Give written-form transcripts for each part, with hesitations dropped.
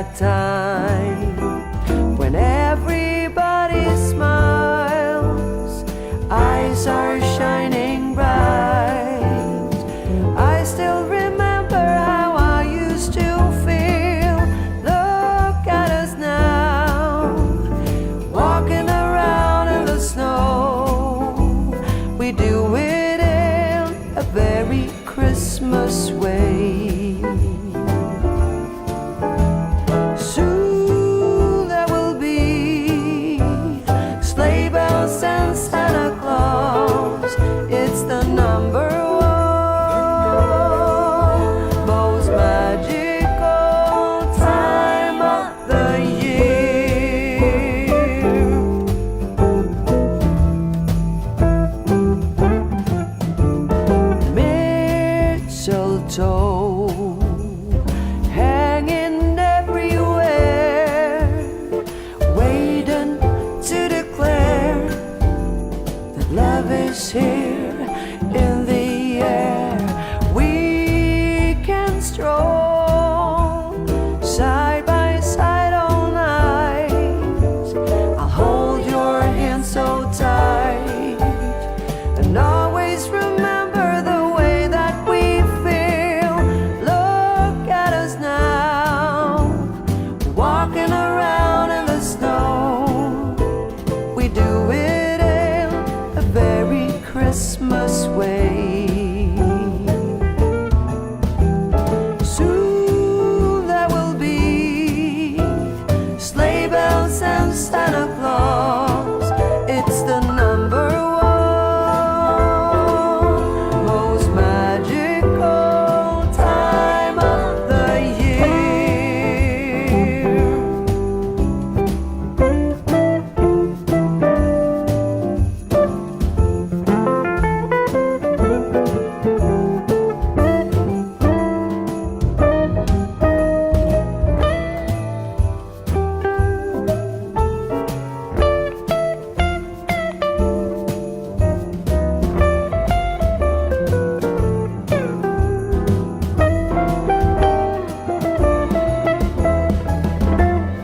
that time when everybody smiles, eyes are shining bright. I still remember how I used to feel. Look at us now, walking around in the snow. We do it in a very Christmas way. Soon there will be sleigh bells and Santa Claus. It's the number one most magical time of the year. Mistletoe hanging everywhere, waiting to declare that love is here in the air. We can stroll side by side all night. I'll hold your hand so tight and always remember the way that we feel. Look at us now, walking around in the snow. We do it in a very Christmas way. Soon there will be sleigh bells and Santa Claus. It's the number one most magical time of the year.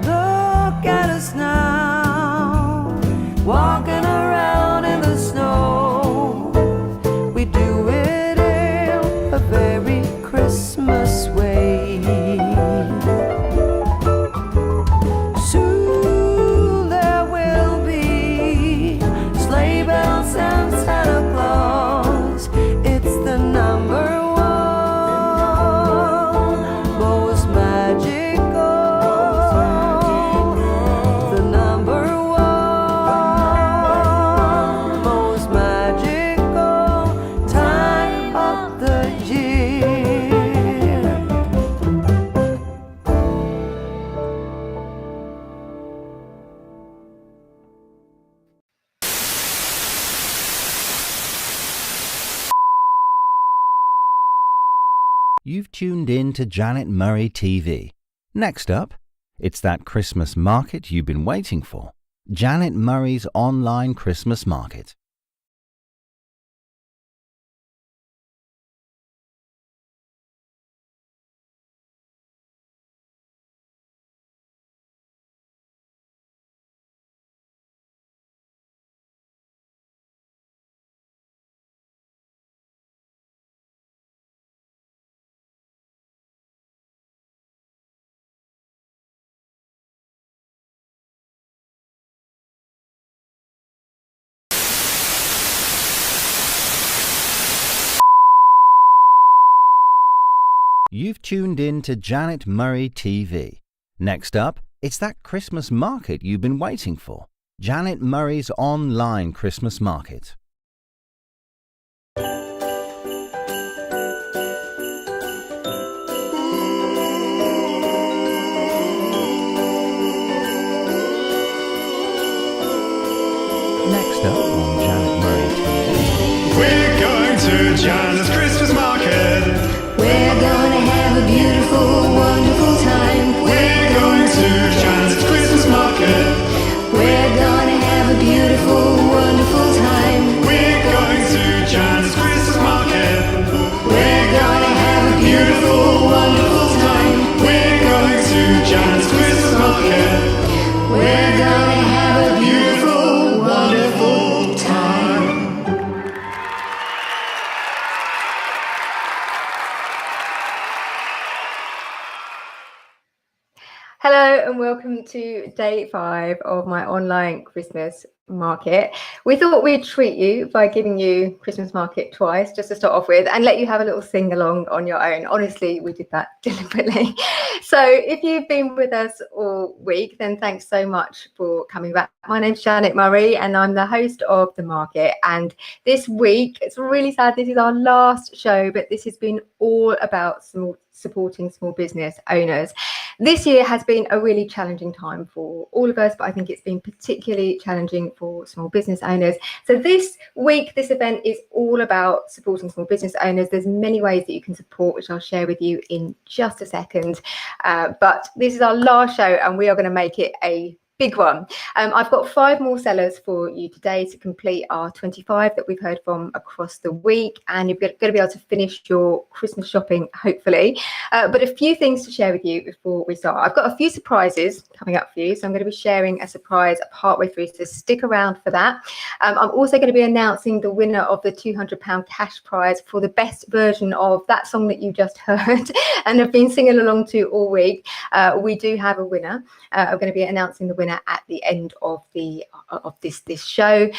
Look at us now, walking around in the snow. We do it in a very Christmas way. Soon there will be sleigh bells and Santa Claus. It's the number one most magical, the number one most magical time of the year. You've tuned in to Janet Murray TV. Next up, it's that Christmas market you've been waiting for. Janet Murray's online Christmas market. You've tuned in to Janet Murray TV. Next up, it's that Christmas market you've been waiting for. Janet Murray's online Christmas market. Next up on Janet Murray TV. We're going to Janet's Christmas market. We're gonna have a beautiful, wonderful time. We're going to Janet's Christmas market. We're gonna have a beautiful, wonderful time. We're going to Janet's Christmas market. We're gonna have a beautiful, wonderful time. We're going to Janet's Christmas Hello and welcome to day 5 of my online Christmas market. We thought we'd treat you by giving you Christmas market twice just to start off with and let you have a little sing along on your own. Honestly, we did that deliberately. So if you've been with us all week, then thanks so much for coming back. My name's Janet Murray and I'm the host of the market. And this week, it's really sad, this is our last show, but this has been all about supporting small business owners. This year has been a really challenging time for all of us, but I think it's been particularly challenging for small business owners. So this week, this event is all about supporting small business owners. There's many ways that you can support, which I'll share with you in just a second. But this is our last show and we are going to make it a big one. I've got 5 more sellers for you today to complete our 25 that we've heard from across the week, and you're going to be able to finish your Christmas shopping, hopefully. But a few things to share with you before we start. I've got a few surprises coming up for you, so I'm going to be sharing a surprise partway through, so stick around for that. I'm also going to be announcing the winner of the £200 cash prize for the best version of that song that you just heard and have been singing along to all week. We do have a winner. I'm going to be announcing the winner at the end of this show.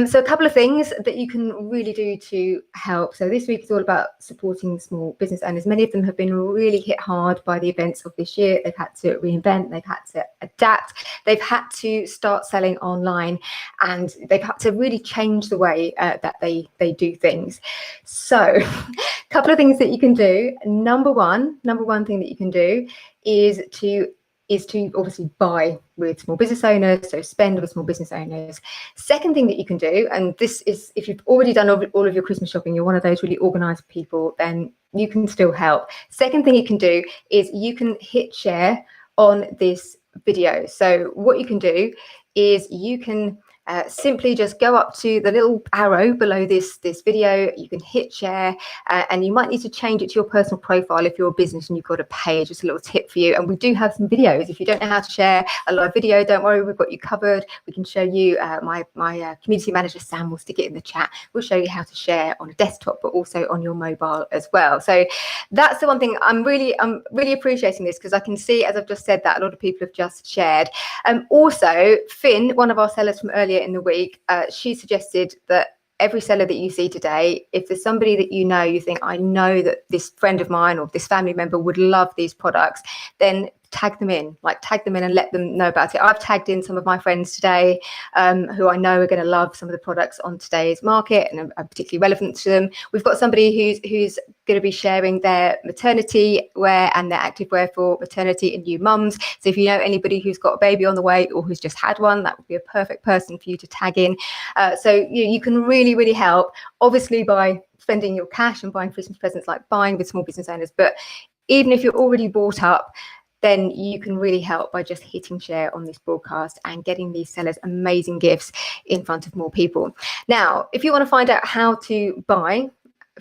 So a couple of things that you can really do to help. So this week is all about supporting small business owners. Many of them have been really hit hard by the events of this year. They've had to reinvent, they've had to adapt, they've had to start selling online, and they've had to really change the way that they do things. So a couple of things that you can do. Number one thing that you can do is to obviously buy with small business owners, so spend with small business owners. Second thing that you can do, and this is if you've already done all of your Christmas shopping, you're one of those really organized people, then you can still help. Second thing you can do is you can hit share on this video. So what you can do is you can simply just go up to the little arrow below this video. You can hit share, and you might need to change it to your personal profile if you're a business and you've got a page. Just a little tip for you. And we do have some videos. If you don't know how to share a live video, don't worry, we've got you covered. We can show you. My community manager Sam will stick it in the chat. We'll show you how to share on a desktop, but also on your mobile as well. So that's the one thing I'm really appreciating this, because I can see, as I've just said, that a lot of people have just shared. Also, Finn, one of our sellers from earlier in the week, she suggested that every seller that you see today, if there's somebody that you think, I know that this friend of mine or this family member would love these products, then tag them in and let them know about it. I've tagged in some of my friends today who I know are going to love some of the products on today's market and are particularly relevant to them. We've got somebody who's going to be sharing their maternity wear and their activewear for maternity and new mums. So if you know anybody who's got a baby on the way or who's just had one, that would be a perfect person for you to tag in. So you can really help, obviously, by spending your cash and buying Christmas presents, like buying with small business owners. But even if you're already bought up, then you can really help by just hitting share on this broadcast and getting these sellers amazing gifts in front of more people. Now, if you want to find out how to buy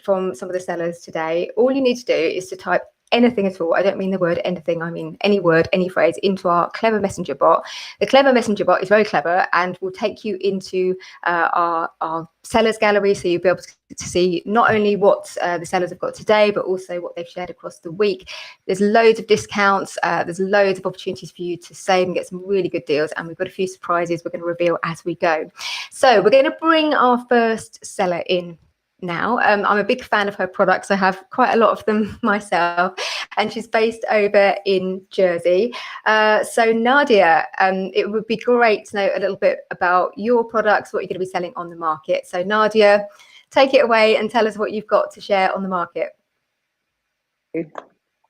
from some of the sellers today, all you need to do is to type anything at all. I don't mean the word anything, I mean any word, any phrase, into our clever messenger bot. The clever messenger bot is very clever and will take you into our sellers gallery, so you'll be able to see not only what the sellers have got today, but also what they've shared across the week. There's loads of discounts, there's loads of opportunities for you to save and get some really good deals, and we've got a few surprises we're going to reveal as we go. So we're going to bring our first seller in now. I'm a big fan of her products. I have quite a lot of them myself, and she's based over in Jersey. So Nadia, it would be great to know a little bit about your products, what you're going to be selling on the market. So Nadia, take it away and tell us what you've got to share on the market.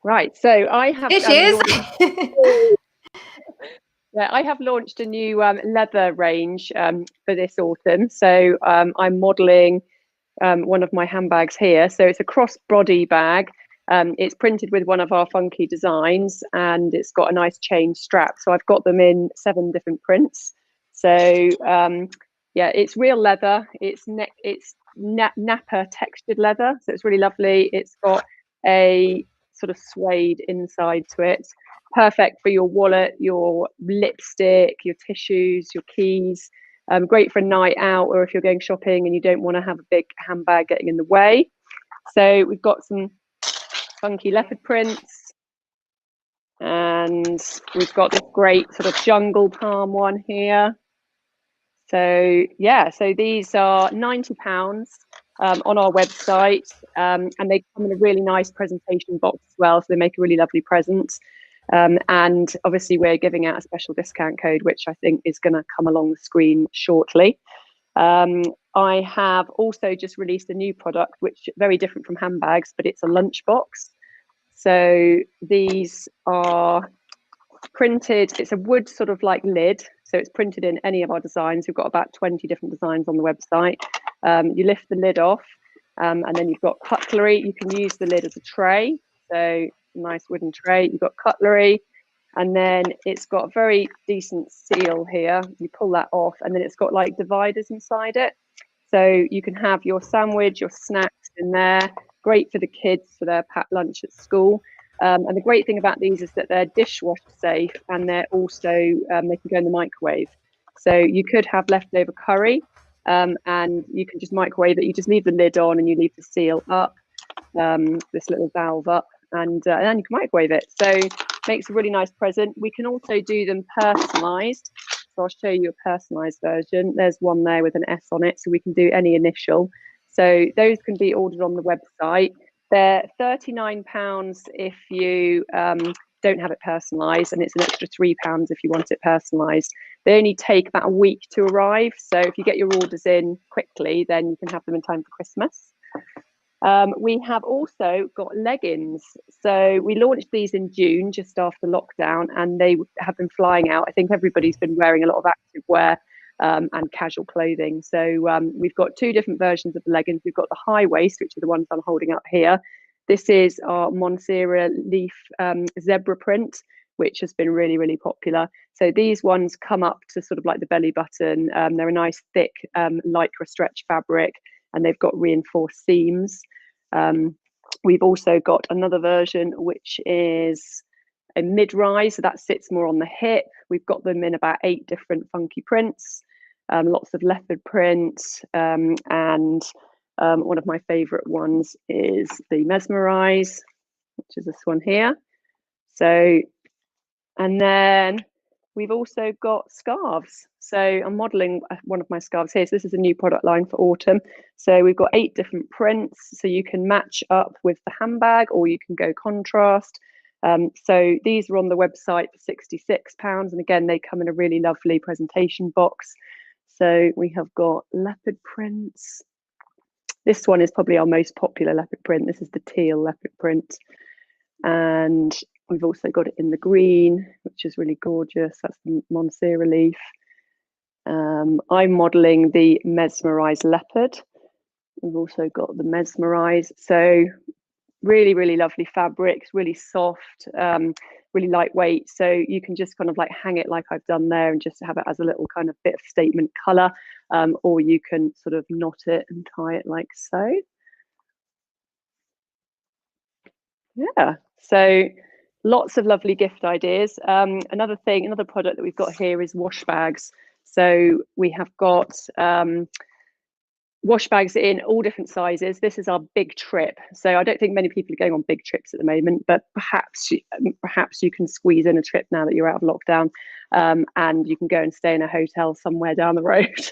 Right, so I have Here she is. Yeah, I have launched a new leather range for this autumn. So I'm modelling one of my handbags here. So it's a crossbody bag. It's printed with one of our funky designs, and it's got a nice chain strap. So I've got them in 7 different prints. So yeah, it's real leather. It's nappa textured leather, so it's really lovely. It's got a sort of suede inside to it. Perfect for your wallet, your lipstick, your tissues, your keys. Great for a night out, or if you're going shopping and you don't want to have a big handbag getting in the way. So we've got some funky leopard prints. And we've got this great sort of jungle palm one here. So yeah, so these are £90 on our website, and they come in a really nice presentation box as well, so they make a really lovely present. And obviously we're giving out a special discount code, which I think is going to come along the screen shortly. I have also just released a new product, which is very different from handbags, but it's a lunchbox. So these are printed, it's a wood sort of like lid, so it's printed in any of our designs. We've got about 20 different designs on the website. You lift the lid off, and then you've got cutlery. You can use the lid as a tray, so nice wooden tray. You've got cutlery, and then it's got a very decent seal here. You pull that off, and then it's got like dividers inside it, so you can have your sandwich, your snacks in there. Great for the kids for their packed lunch at school. And the great thing about these is that they're dishwasher safe, and they're also they can go in the microwave. So you could have leftover curry, and you can just microwave it. You just leave the lid on and you leave the seal up, this little valve up, and then you can microwave it. So makes a really nice present. We can also do them personalised. So I'll show you a personalised version. There's one there with an S on it, so we can do any initial. So those can be ordered on the website. They're £39 if you don't have it personalised, and it's an extra £3 if you want it personalised. They only take about a week to arrive, so if you get your orders in quickly, then you can have them in time for Christmas. We have also got leggings. So we launched these in June, just after lockdown, and they have been flying out. I think everybody's been wearing a lot of activewear and casual clothing. So we've got two different versions of the leggings. We've got the high waist, which are the ones I'm holding up here. This is our Montserrat leaf zebra print, which has been really, really popular. So these ones come up to sort of like the belly button. They're a nice thick lycra stretch fabric, and they've got reinforced seams. We've also got another version, which is a mid-rise, so that sits more on the hip. We've got them in about 8 different funky prints, lots of leopard prints, and one of my favorite ones is the mesmerize, which is this one here. So, and then we've also got scarves. So I'm modeling one of my scarves here. So this is a new product line for autumn. So we've got 8 different prints, so you can match up with the handbag, or you can go contrast. So these are on the website for £66, and again, they come in a really lovely presentation box. So we have got leopard prints. This one is probably our most popular leopard print. This is the teal leopard print, and we've also got it in the green, which is really gorgeous. That's the Montserrat leaf. I'm modeling the mesmerized leopard. We've also got the mesmerize. So really, really lovely fabrics, really soft, really lightweight. So you can just kind of like hang it like I've done there, and just have it as a little kind of bit of statement color, or you can sort of knot it and tie it like so. Yeah, so lots of lovely gift ideas. Another product that we've got here is wash bags. So we have got wash bags in all different sizes. This is our big trip. So I don't think many people are going on big trips at the moment, but perhaps you can squeeze in a trip now that you're out of lockdown, and you can go and stay in a hotel somewhere down the road.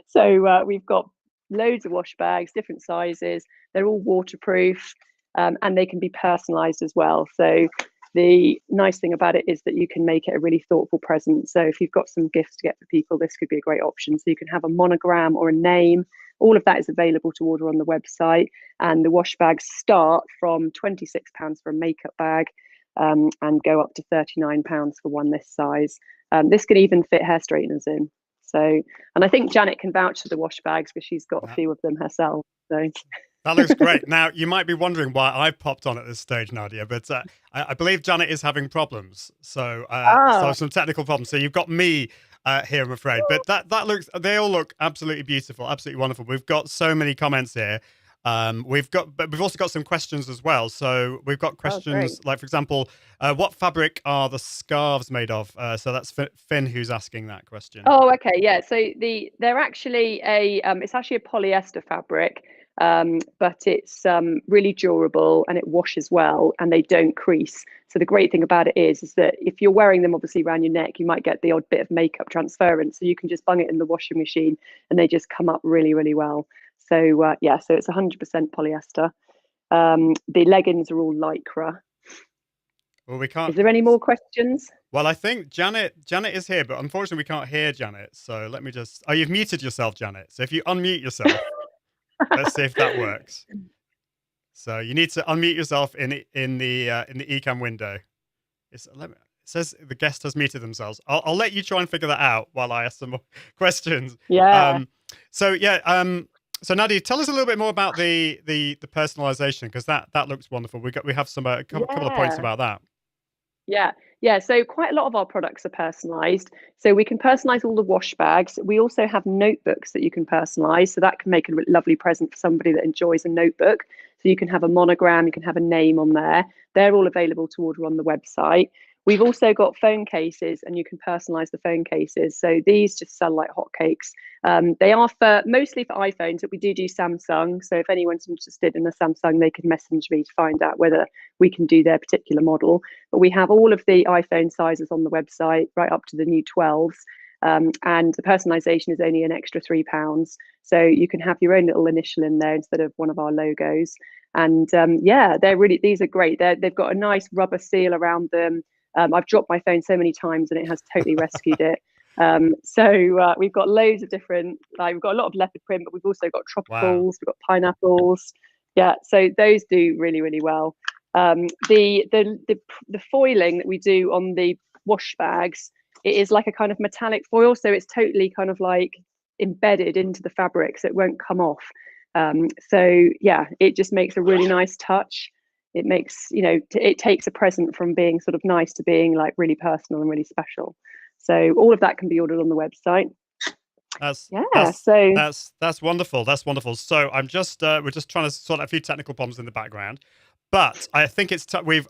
So we've got loads of wash bags, different sizes. They're all waterproof, and they can be personalized as well. So the nice thing about it is that you can make it a really thoughtful present. So if you've got some gifts to get for people, this could be a great option. So you can have a monogram or a name. All of that is available to order on the website. And the wash bags start from £26 for a makeup bag, and go up to £39 for one this size. This can even fit hair straighteners in. So, and I think Janet can vouch for the wash bags because she's got a few of them herself. So. That looks great. Now, you might be wondering why I've popped on at this stage, Nadia, but I believe Janet is having problems. So, so some technical problems. So you've got me here, I'm afraid. But they all look absolutely beautiful, absolutely wonderful. We've got so many comments here. But we've also got some questions as well. So we've got questions like, for example, what fabric are the scarves made of? So that's Finn who's asking that question. Oh, okay, yeah. So they're actually it's actually a polyester fabric. but it's really durable and it washes well and they don't crease. So the great thing about it is that if you're wearing them obviously around your neck, you might get the odd bit of makeup transference. So you can just bung it in the washing machine and they just come up really, really well. So yeah, so it's 100% polyester. The leggings are all lycra. Well, we can't. Is there any more questions? Well, I think Janet is here, but unfortunately we can't hear Janet. So let me just. Oh, you've muted yourself, Janet. So if you unmute yourself, let's see if that works. So you need to unmute yourself in the Ecamm window. It says the guest has muted themselves. I'll let you try and figure that out while I ask some more questions. Yeah. So Nadia, tell us a little bit more about the personalization, because that looks wonderful. We have some a couple of points about that. Yeah. So quite a lot of our products are personalized. So we can personalize all the wash bags. We also have notebooks that you can personalize. So that can make a lovely present for somebody that enjoys a notebook. So you can have a monogram, you can have a name on there. They're all available to order on the website. We've also got phone cases, and you can personalize the phone cases. So these just sell like hotcakes. They are mostly for iPhones, but we do Samsung. So if anyone's interested in a Samsung, they can message me to find out whether we can do their particular model. But we have all of the iPhone sizes on the website, right up to the new 12s. And the personalization is only an extra £3. So you can have your own little initial in there instead of one of our logos. And these are great. They've got a nice rubber seal around them. I've dropped my phone so many times and it has totally rescued it. So we've got loads of different, we've got a lot of leopard print, but we've also got tropicals, we've got pineapples. Yeah, so those do really, really well. The foiling that we do on the wash bags, it is like a kind of metallic foil, so it's totally kind of like embedded into the fabric, so it won't come off. So yeah, it just makes a really nice touch. It makes, it takes a present from being sort of nice to being like really personal and really special. So all of that can be ordered on the website. That's wonderful. That's wonderful. So I'm just we're just trying to sort out a few technical problems in the background, but I think it's we've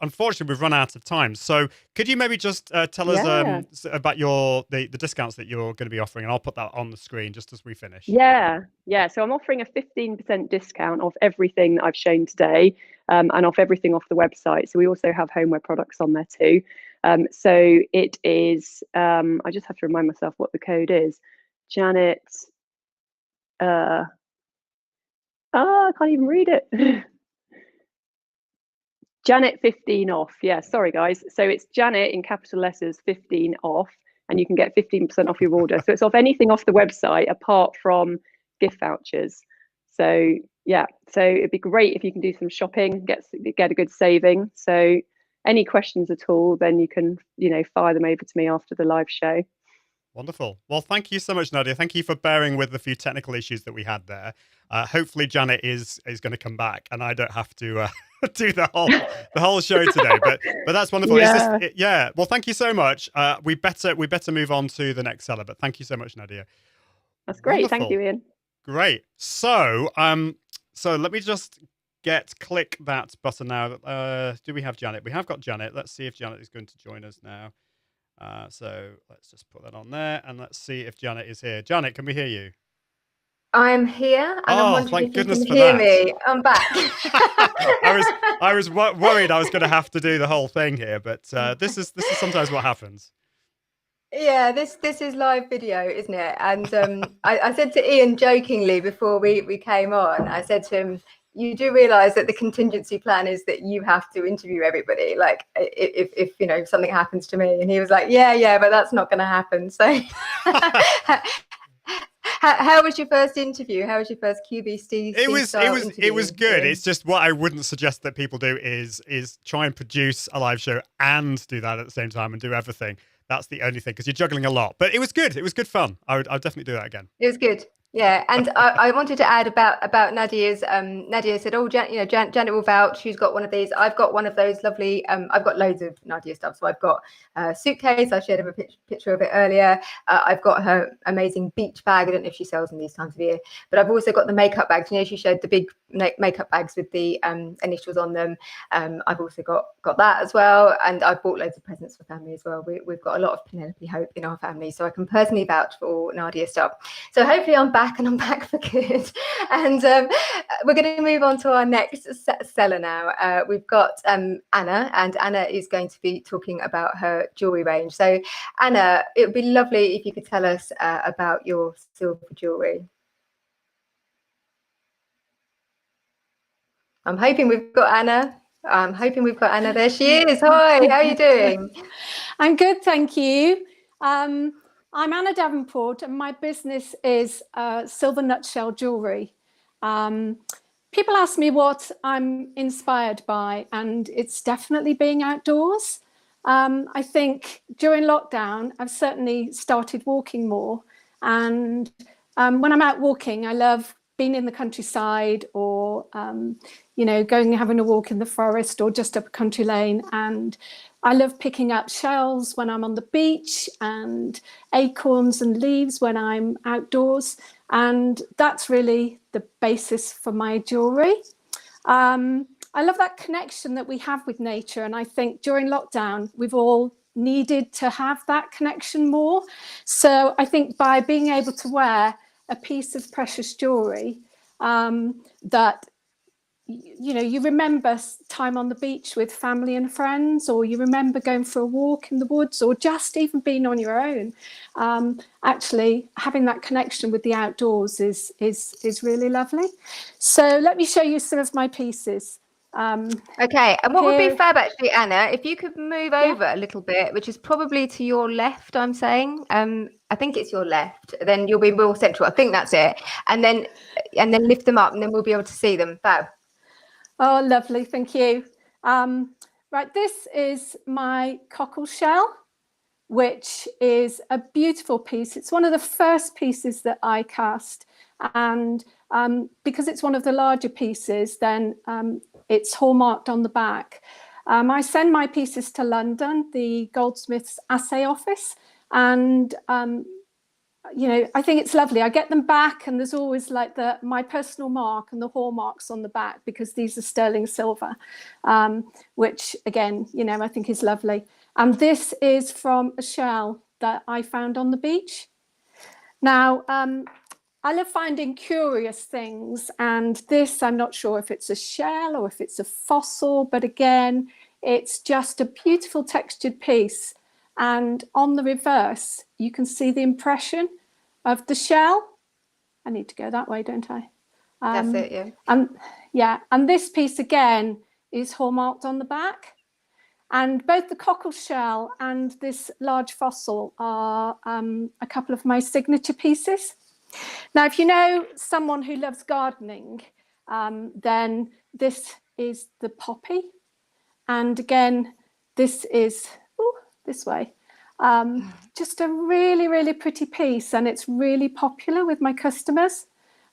run out of time. So could you maybe just tell us about the discounts that you're going to be offering, and I'll put that on the screen just as we finish. Yeah. So I'm offering a 15% discount off everything that I've shown today, and off everything off the website. So we also have homeware products on there too. So it is. I just have to remind myself what the code is. Janet. I can't even read it. Janet 15 off. Yeah, sorry guys. So it's Janet in capital letters 15 off, and you can get 15% off your order. So it's off anything off the website apart from gift vouchers. So yeah, so it'd be great if you can do some shopping, get a good saving. So any questions at all, then you can, fire them over to me after the live show. Wonderful. Well, thank you so much, Nadia. Thank you for bearing with the few technical issues that we had there. Hopefully Janet is going to come back and I don't have to do the whole show today. But that's wonderful. Yeah. Well, thank you so much. We better move on to the next seller. But thank you so much, Nadia. That's great. Wonderful. Thank you, Ian. Great. So let me just click that button now. Do we have Janet? We have got Janet. Let's see if Janet is going to join us now. So let's just put that on there and let's see if Janet is here. Janet, can we hear you? I'm here, and I'm wondering thank if you goodness can for hear that. me. I'm back. I was worried I was going to have to do the whole thing here, but this is sometimes what happens. Yeah, this is live video, isn't it? And I said to Ian jokingly before we came on, I said to him, you do realize that the contingency plan is that you have to interview everybody, like if something happens to me. And he was like, yeah, but that's not going to happen. So how was your first interview? How was your first QVC? It was good. It's just what I wouldn't suggest that people do is try and produce a live show and do that at the same time and do everything. That's the only thing, because you're juggling a lot. But it was good. It was good fun. I'd definitely do that again. It was good. Yeah, and I wanted to add about Nadia's. Nadia said, "Oh, Janet will vouch. She's got one of these. I've got one of those lovely. I've got loads of Nadia stuff. So I've got a suitcase. I shared a picture of it earlier. I've got her amazing beach bag. I don't know if she sells them these times of year, but I've also got the makeup bags. She showed the big makeup bags with the initials on them. I've also got that as well, and I've bought loads of presents for family as well. We've got a lot of Penelope Hope in our family, so I can personally vouch for all Nadia's stuff. So hopefully I'm back, and I'm back for good. And we're going to move on to our next seller now. We've got Anna, and Anna is going to be talking about her jewellery range. So Anna, it would be lovely if you could tell us about your silver jewellery. I'm hoping we've got Anna. There she is. Hi, how are you doing? I'm good, thank you. I'm Anna Davenport, and my business is silver nutshell jewellery. People ask me what I'm inspired by, and it's definitely being outdoors. I think during lockdown, I've certainly started walking more. And when I'm out walking, I love being in the countryside, or going and having a walk in the forest, or just up a country lane. And I love picking up shells when I'm on the beach, and acorns and leaves when I'm outdoors. And that's really the basis for my jewellery. I love that connection that we have with nature. And I think during lockdown, we've all needed to have that connection more. So I think by being able to wear a piece of precious jewellery that you remember time on the beach with family and friends, or you remember going for a walk in the woods, or just even being on your own, actually having that connection with the outdoors is really lovely. So let me show you some of my pieces. Okay, and what would be fab actually, Anna, if you could move over a little bit, which is probably to your left, I'm saying. I think it's your left, then you'll be more central. I think that's it. And then lift them up, and then we'll be able to see them. Fab. Oh, lovely, thank you. Right, this is my cockle shell, which is a beautiful piece. It's one of the first pieces that I cast, and because it's one of the larger pieces, then it's hallmarked on the back. I send my pieces to London, the goldsmith's assay office, and I think it's lovely. I get them back, and there's always like my personal mark and the hallmarks on the back, because these are sterling silver, which again, I think is lovely. And this is from a shell that I found on the beach. Now, I love finding curious things, and this, I'm not sure if it's a shell or if it's a fossil, but again, it's just a beautiful textured piece. And on the reverse, you can see the impression of the shell. I need to go that way, don't I? That's it, yeah. And this piece again is hallmarked on the back. And both the cockle shell and this large fossil are a couple of my signature pieces. Now, if you know someone who loves gardening, then this is the poppy. And again, this is this way. Just a really, really pretty piece, and it's really popular with my customers.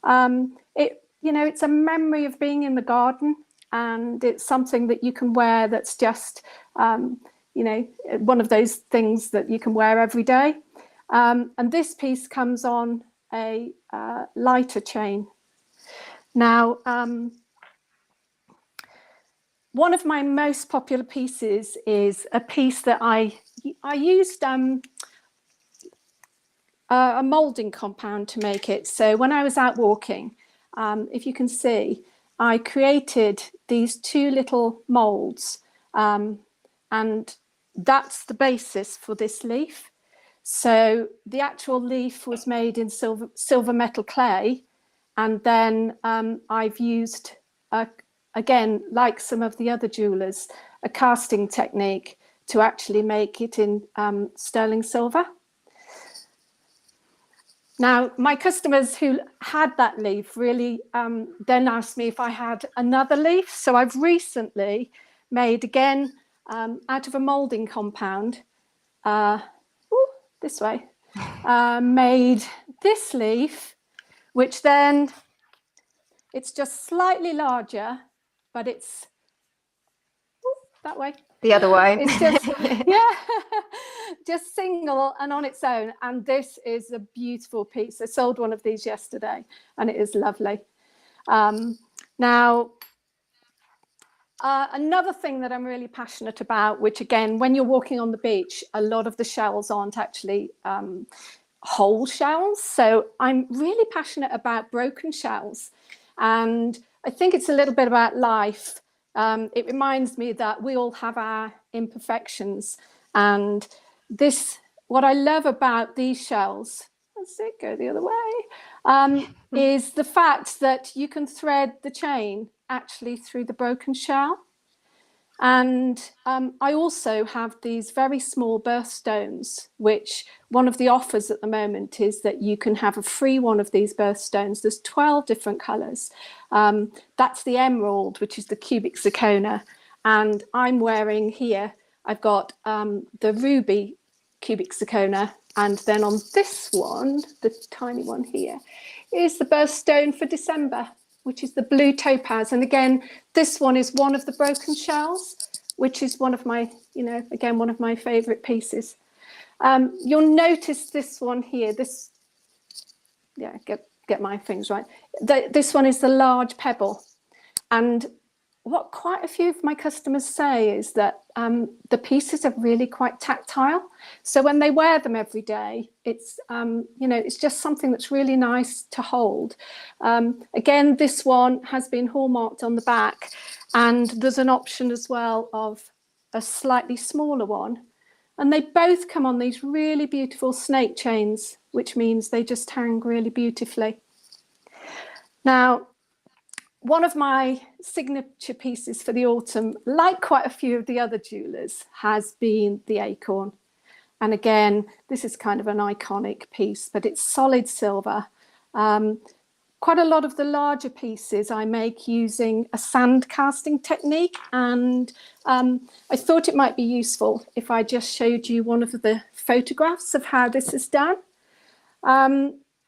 It's a memory of being in the garden, and it's something that you can wear that's just, one of those things that you can wear every day. And this piece comes on a lighter chain. Now, one of my most popular pieces is a piece that I used a moulding compound to make it. So when I was out walking, if you can see, I created these two little moulds, and that's the basis for this leaf. So the actual leaf was made in silver metal clay, and then I've used, again, like some of the other jewellers, a casting technique to actually make it in sterling silver. Now, my customers who had that leaf really then asked me if I had another leaf. So I've recently made, again, out of a moulding compound, this way, made this leaf, which then it's just slightly larger, but it's that way. The other way. It's just, just single and on its own. And this is a beautiful piece. I sold one of these yesterday, and it is lovely. Now, another thing that I'm really passionate about, which again, when you're walking on the beach, a lot of the shells aren't actually whole shells. So I'm really passionate about broken shells. And I think it's a little bit about life. It reminds me that we all have our imperfections. And what I love about these shells, let's see, go the other way, is the fact that you can thread the chain actually through the broken shell. And I also have these very small birthstones, which one of the offers at the moment is that you can have a free one of these birthstones. There's 12 different colours. That's the emerald, which is the cubic zirconia. And I'm wearing here, I've got the ruby cubic zirconia. And then on this one, the tiny one here, is the birthstone for December, which is the blue topaz. And again, this one is one of the broken shells, which is one of my, again, one of my favorite pieces. You'll notice this one here, get my things right. This one is the large pebble. And what quite a few of my customers say is that the pieces are really quite tactile. So when they wear them every day, it's, it's just something that's really nice to hold. Again, this one has been hallmarked on the back, and there's an option as well of a slightly smaller one. And they both come on these really beautiful snake chains, which means they just hang really beautifully. Now, one of my signature pieces for the autumn, like quite a few of the other jewellers, has been the acorn. And again, this is kind of an iconic piece, but it's solid silver. Quite a lot of the larger pieces I make using a sand casting technique. And I thought it might be useful if I just showed you one of the photographs of how this is done.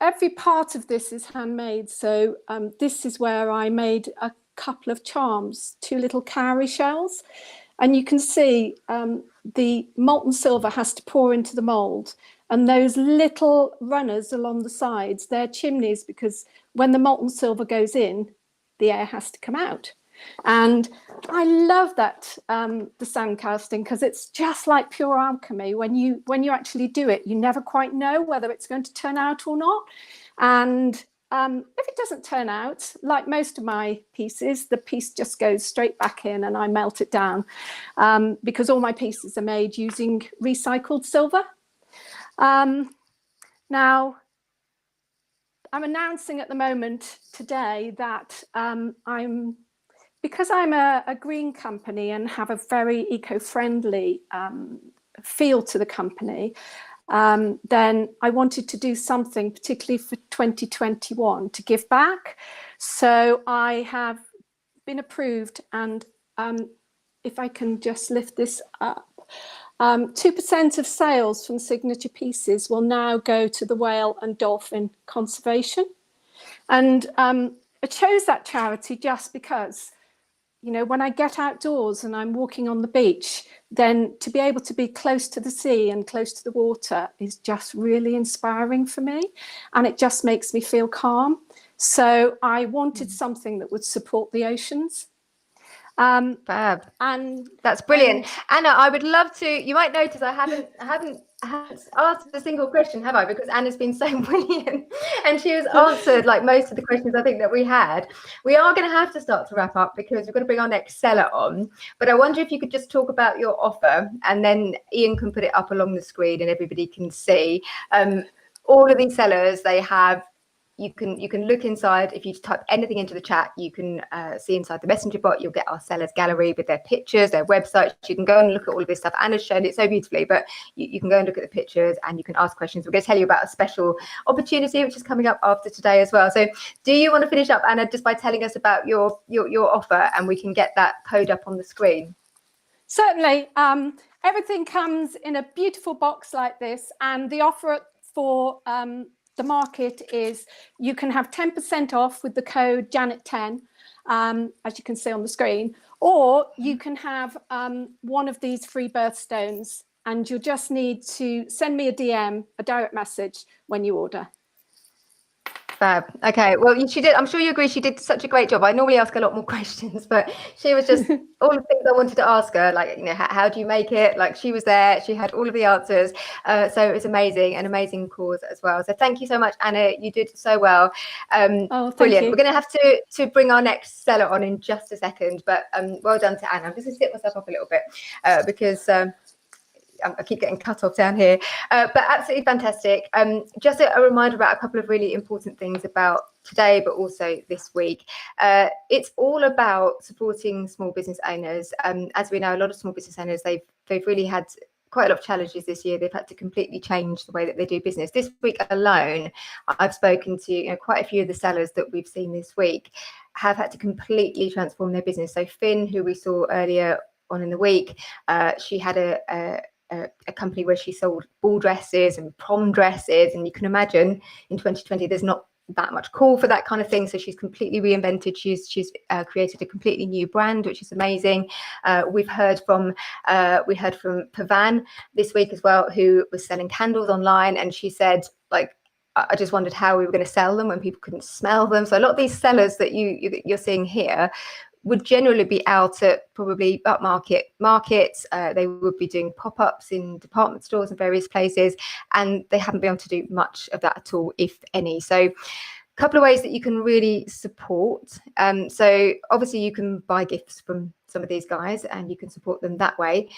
Every part of this is handmade. So this is where I made a couple of charms, 2 little cowrie shells. And you can see the molten silver has to pour into the mold. And those little runners along the sides, they're chimneys, because when the molten silver goes in, the air has to come out. And I love that, the sand casting, because it's just like pure alchemy. When you actually do it, you never quite know whether it's going to turn out or not. And if it doesn't turn out, like most of my pieces, the piece just goes straight back in and I melt it down, because all my pieces are made using recycled silver. Now, I'm announcing at the moment today that because I'm a green company and have a very eco-friendly feel to the company, then I wanted to do something particularly for 2021 to give back. So I have been approved, and if I can just lift this up, 2% of sales from signature pieces will now go to the whale and dolphin conservation. And I chose that charity just because, when I get outdoors and I'm walking on the beach, then to be able to be close to the sea and close to the water is just really inspiring for me. And it just makes me feel calm. So I wanted something that would support the oceans. Fab. And that's brilliant. Anna, I would love to, you might notice I haven't asked a single question, have I? Because Anna's been so brilliant and she has answered like most of the questions I think that we had. We are going to have to start to wrap up because we're going to bring our next seller on. But I wonder if you could just talk about your offer, and then Ian can put it up along the screen and everybody can see. All of these sellers, they have, you can look inside. If you type anything into the chat, you can see inside the messenger bot. You'll get our sellers gallery with their pictures, their websites. You can go and look at all of this stuff. Anna's shown it so beautifully, but you can go and look at the pictures and you can ask questions. We're going to tell you about a special opportunity which is coming up after today as well. So do you want to finish up, Anna, just by telling us about your offer, and we can get that code up on the screen? Certainly. Everything comes in a beautiful box like this, and the offer for the market is you can have 10% off with the code Janet10, as you can see on the screen, or you can have one of these free birthstones, and you'll just need to send me a DM, a direct message, when you order. Fab. Okay. Well, she did. I'm sure you agree. She did such a great job. I normally ask a lot more questions, but she was just all the things I wanted to ask her. Like, how do you make it? Like, she was there. She had all of the answers. So it was amazing, an amazing cause as well. So thank you so much, Anna. You did so well. Oh, thank Brilliant. you. We're going to have to bring our next seller on in just a second, but well done to Anna. I'm just going to sit myself up a little bit because I keep getting cut off down here, but absolutely fantastic. Just a reminder about a couple of really important things about today, but also this week. It's all about supporting small business owners. As we know, a lot of small business owners, they've really had quite a lot of challenges this year. They've had to completely change the way that they do business. This week alone, I've spoken to quite a few of the sellers that we've seen this week have had to completely transform their business. So Finn, who we saw earlier on in the week, she had a company where she sold ball dresses and prom dresses, and you can imagine in 2020 there's not that much call for that kind of thing, so she's completely reinvented. She's created a completely new brand, which is amazing. We heard from Pavan this week as well, who was selling candles online, and she said, like, I just wondered how we were going to sell them when people couldn't smell them. So a lot of these sellers that you're seeing here would generally be out at probably upmarket markets. They would be doing pop-ups in department stores and various places, and they haven't been able to do much of that at all, if any. So a couple of ways that you can really support. So obviously you can buy gifts from some of these guys and you can support them that way.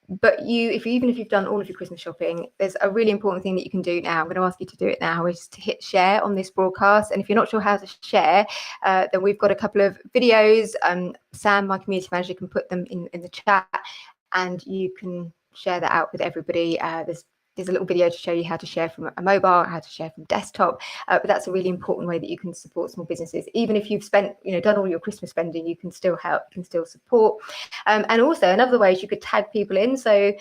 But even if you've done all of your Christmas shopping, there's a really important thing that you can do now. I'm going to ask you to do it now, is to hit share on this broadcast. And if you're not sure how to share, then we've got a couple of videos. Sam, my community manager, can put them in the chat, and you can share that out with everybody. There's a little video to show you how to share from a mobile, how to share from desktop, but that's a really important way that you can support small businesses. Even if you've spent, done all your Christmas spending, you can still help, you can still support. And also another way is you could tag people in. So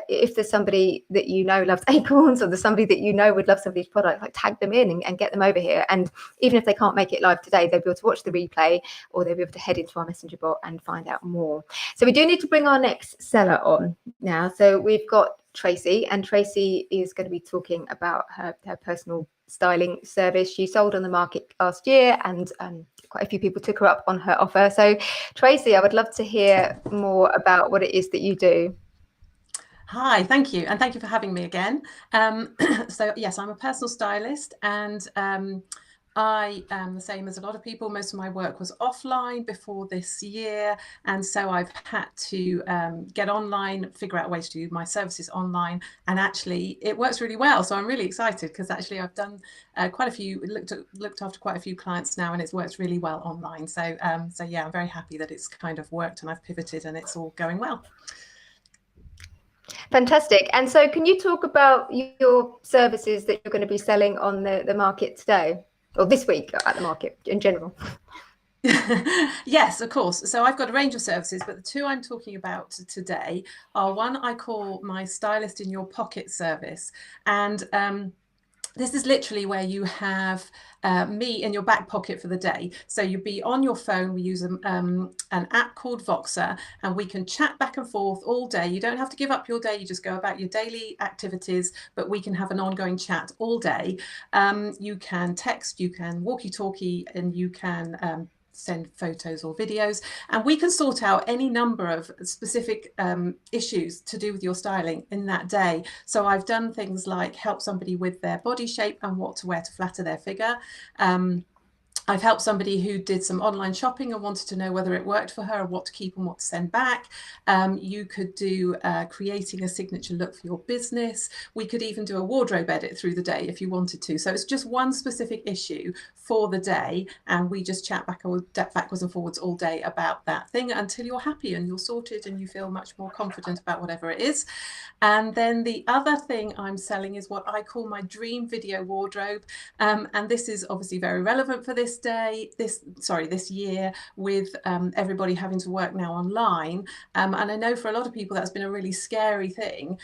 if there's somebody that loves acorns, or there's somebody that would love some of these products, like tag them in and get them over here. And even if they can't make it live today, they'll be able to watch the replay, or they'll be able to head into our messenger bot and find out more. So we do need to bring our next seller on now. So we've got Tracy, and Tracy is going to be talking about her personal styling service. She sold on the market last year, and quite a few people took her up on her offer. So Tracy, I would love to hear more about what it is that you do. Hi, thank you. And thank you for having me again. So yes, I'm a personal stylist, and I am the same as a lot of people. Most of my work was offline before this year, and so I've had to get online, figure out ways to do my services online, and actually it works really well. So I'm really excited, because actually I've done quite a few, looked after quite a few clients now, and it's worked really well online. So yeah, I'm very happy that it's kind of worked, and I've pivoted, and it's all going well. Fantastic. And so can you talk about your services that you're going to be selling on the market today, or this week at the market in general? Yes, of course. So I've got a range of services, but the two I'm talking about today are one I call my Stylist in Your Pocket service. And this is literally where you have me in your back pocket for the day. So you'd be on your phone. We use an app called Voxer, and we can chat back and forth all day. You don't have to give up your day. You just go about your daily activities, but we can have an ongoing chat all day. You can text, you can walkie-talkie, and you can send photos or videos, and we can sort out any number of specific issues to do with your styling in that day. So I've done things like help somebody with their body shape and what to wear to flatter their figure. I've helped somebody who did some online shopping and wanted to know whether it worked for her, and what to keep and what to send back. You could do creating a signature look for your business. We could even do a wardrobe edit through the day if you wanted to. So it's just one specific issue for the day, and we just chat backwards and forwards all day about that thing until you're happy and you're sorted and you feel much more confident about whatever it is. And then the other thing I'm selling is what I call my dream video wardrobe, and this is obviously very relevant for this year, with everybody having to work now online, and I know for a lot of people that's been a really scary thing,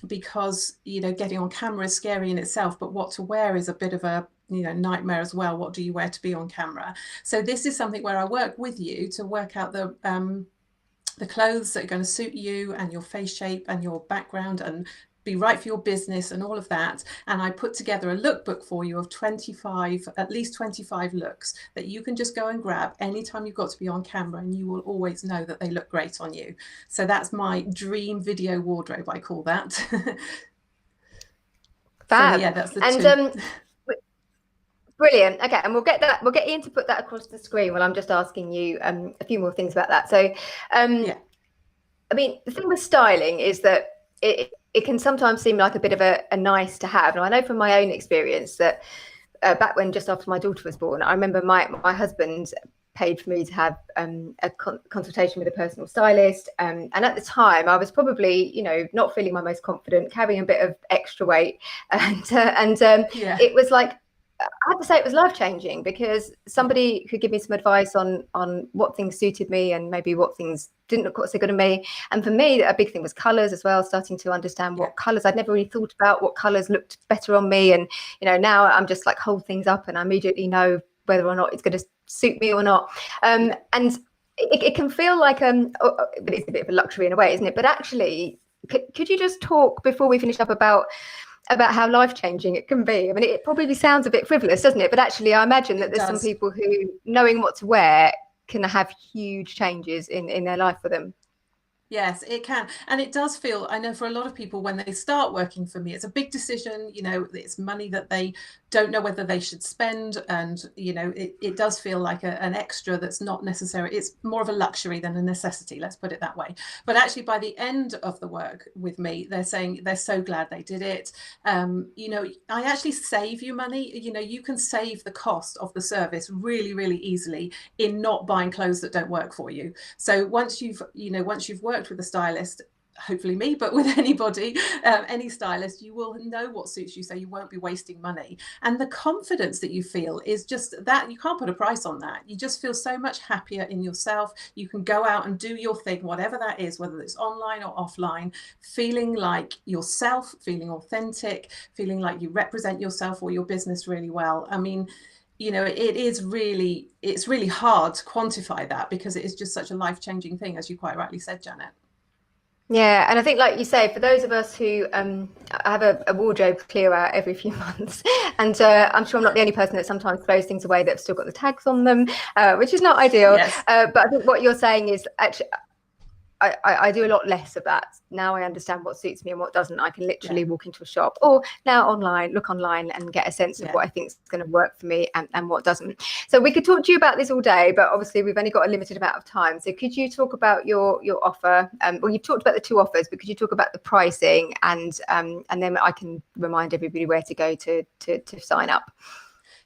because getting on camera is scary in itself, but what to wear is a bit of a nightmare as well. What do you wear to be on camera? So this is something where I work with you to work out the clothes that are going to suit you and your face shape and your background, and be right for your business and all of that. And I put together a lookbook for you of 25, at least 25 looks that you can just go and grab anytime you've got to be on camera, and you will always know that they look great on you. So that's my dream video wardrobe, I call that. Fab. So yeah, that's the and two. Brilliant. Okay, and we'll get Ian to put that across the screen while I'm just asking you a few more things about that. So Yeah. I mean, the thing with styling is that it can sometimes seem like a bit of a nice to have. And I know from my own experience that back when, just after my daughter was born, I remember my husband paid for me to have a consultation with a personal stylist. And at the time, I was probably, you know, not feeling my most confident, carrying a bit of extra weight. And it was like, I have to say it was life-changing, because somebody could give me some advice on what things suited me and maybe what things didn't look quite so good on me. And for me, a big thing was colours as well, starting to understand what colours, I'd never really thought about what colours looked better on me. And, you know, now I'm just like hold things up and I immediately know whether or not it's going to suit me or not. And it can feel like, but it's a bit of a luxury in a way, isn't it? But actually, could you just talk before we finish up about how life-changing it can be? I mean, it probably sounds a bit frivolous, doesn't it? But actually, I imagine that there's some people who, knowing what to wear, can have huge changes in their life for them. Yes, it can. And it does feel, I know for a lot of people, when they start working for me, it's a big decision, you know, it's money that they don't know whether they should spend. And, you know, it does feel like an extra that's not necessary. It's more of a luxury than a necessity, let's put it that way. But actually, by the end of the work with me, they're saying they're so glad they did it. You know, I actually save you money. You know, you can save the cost of the service really, really easily in not buying clothes that don't work for you. So once you've worked with a stylist, hopefully me, but with anybody, any stylist, you will know what suits you, so you won't be wasting money. And the confidence that you feel is just that, you can't put a price on that. You just feel so much happier in yourself. You can go out and do your thing, whatever that is, whether it's online or offline, feeling like yourself, feeling authentic, feeling like you represent yourself or your business really well. I mean, you know, it's really hard to quantify that, because it is just such a life-changing thing, as you quite rightly said, Janet. Yeah, and I think, like you say, for those of us who have a wardrobe clear out every few months, and I'm sure I'm not the only person that sometimes throws things away that have still got the tags on them, which is not ideal. Yes. But I think what you're saying is actually, I do a lot less of that. Now I understand what suits me and what doesn't. I can literally walk into a shop, or now look online and get a sense of what I think is going to work for me and what doesn't. So we could talk to you about this all day, but obviously we've only got a limited amount of time. So could you talk about your offer? Well, you've talked about the two offers, but could you talk about the pricing, and then I can remind everybody where to go to sign up?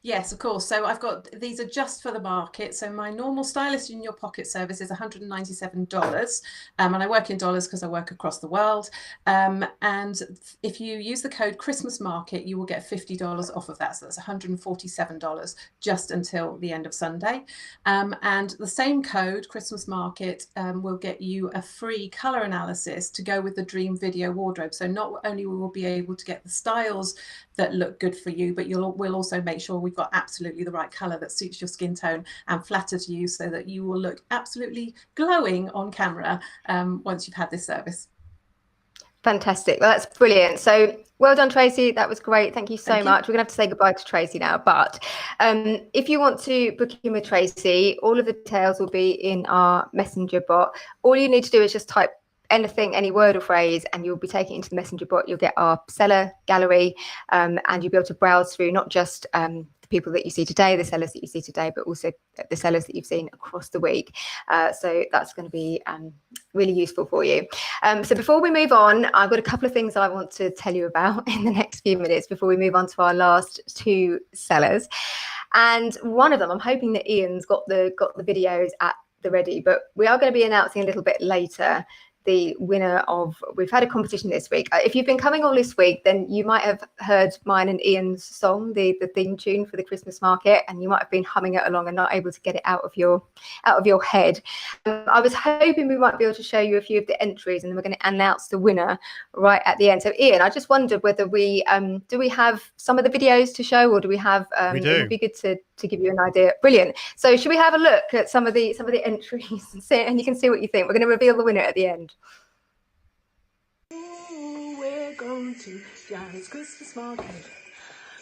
Yes, of course. So I've got, these are just for the market. So my normal stylist in your pocket service is $197. And I work in dollars because I work across the world. And if you use the code Christmas Market, you will get $50 off of that. So that's $147 just until the end of Sunday. And the same code, Christmas Market, will get you a free color analysis to go with the Dream Video Wardrobe. So not only will we be able to get the styles that look good for you, but we'll also make sure we've got absolutely the right color that suits your skin tone and flatters you, so that you will look absolutely glowing on camera once you've had this service. Fantastic. Well, that's brilliant. So well done, Tracy. That was great. Thank you so much. We're gonna have to say goodbye to Tracy now, but if you want to book in with Tracy, all of the details will be in our messenger bot. All you need to do is just type anything, any word or phrase, and you'll be taken into the messenger bot. You'll get our seller gallery, and you'll be able to browse through not just the people that you see today, the sellers that you see today, but also the sellers that you've seen across the week. So that's going to be really useful for you. So before we move on, I've got a couple of things I want to tell you about in the next few minutes before we move on to our last two sellers. And one of them, I'm hoping that Ian's got the videos at the ready, but we are going to be announcing a little bit later the winner of, we've had a competition this week. If you've been coming all this week, then you might have heard mine and Ian's song, the theme tune for the Christmas market, and you might have been humming it along and not able to get it out of your head. I was hoping we might be able to show you a few of the entries, and then we're going to announce the winner right at the end. So Ian, I just wondered whether we do we have some of the videos to show, or do we have we do. It would be good to give you an idea. Brilliant. So should we have a look at some of the entries and you can see what you think. We're going to reveal the winner at the end. Ooh, we're going to Janet's Christmas market.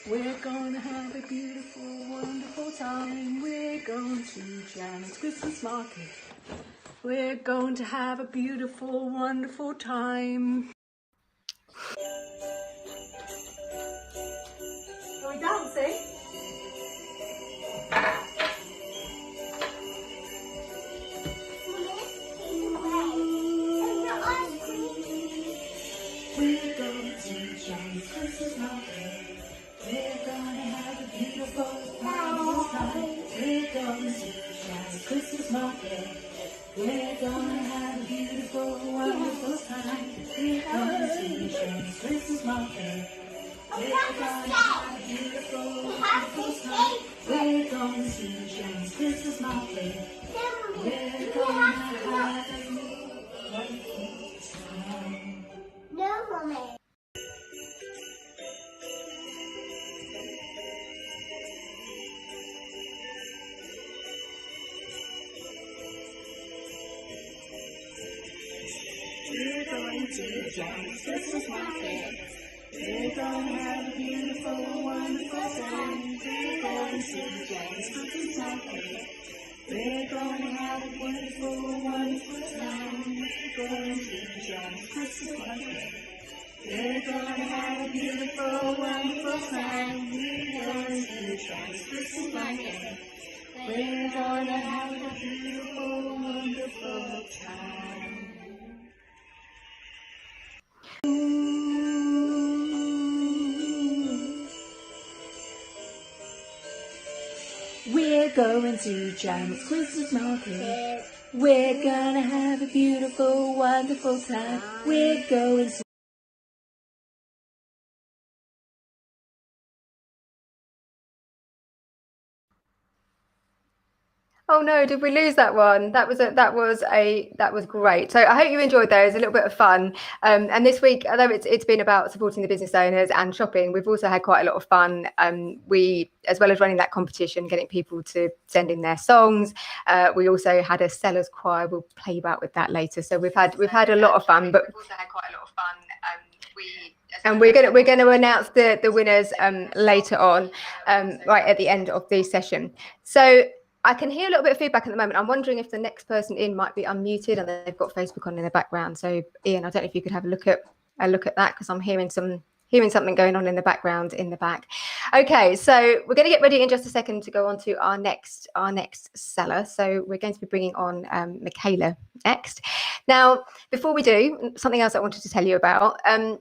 We're going to have a beautiful, wonderful time. We're going to Janet's Christmas market. We're going to have a beautiful, wonderful time. Are we dancing? We're going to Janet's Christmas market. We're gonna have a beautiful, wonderful time. We're going to Janet's Christmas market. We're gonna have a beautiful, wonderful time. We're going to Janet's Christmas market. We're gonna have a beautiful, wonderful time. We're going to Janet's Christmas market. We're gonna have a wonderful time. No, Mommy. We're going to Janet's Christmas market. We're gonna have a beautiful, wonderful time. We're going to Janet's Christmas market. We're gonna have a wonderful, wonderful time. We're going to Janet's Christmas market. We're gonna have a beautiful, wonderful time. We're going to Janet's Christmas market. We're gonna have a beautiful, wonderful time. We're going to Janet's Christmas market. We're gonna have a beautiful, wonderful time. We're going to Oh no, did we lose that one? That was great. So I hope you enjoyed those, a little bit of fun. And this week, although it's been about supporting the business owners and shopping, we've also had quite a lot of fun. We, as well as running that competition, getting people to send in their songs. We also had a sellers choir. We'll play you out with that later. So we've had a lot of fun, but we've also had quite a lot of fun. And we're going to announce the winners later on, right at the end of the session. So I can hear a little bit of feedback at the moment. I'm wondering if the next person in might be unmuted and they've got Facebook on in the background. So Ian, I don't know if you could have a look at that, because I'm hearing something going on in the background in the back. Okay, so we're going to get ready in just a second to go on to our next seller. So we're going to be bringing on Michaela next. Now, before we do, something else I wanted to tell you about. I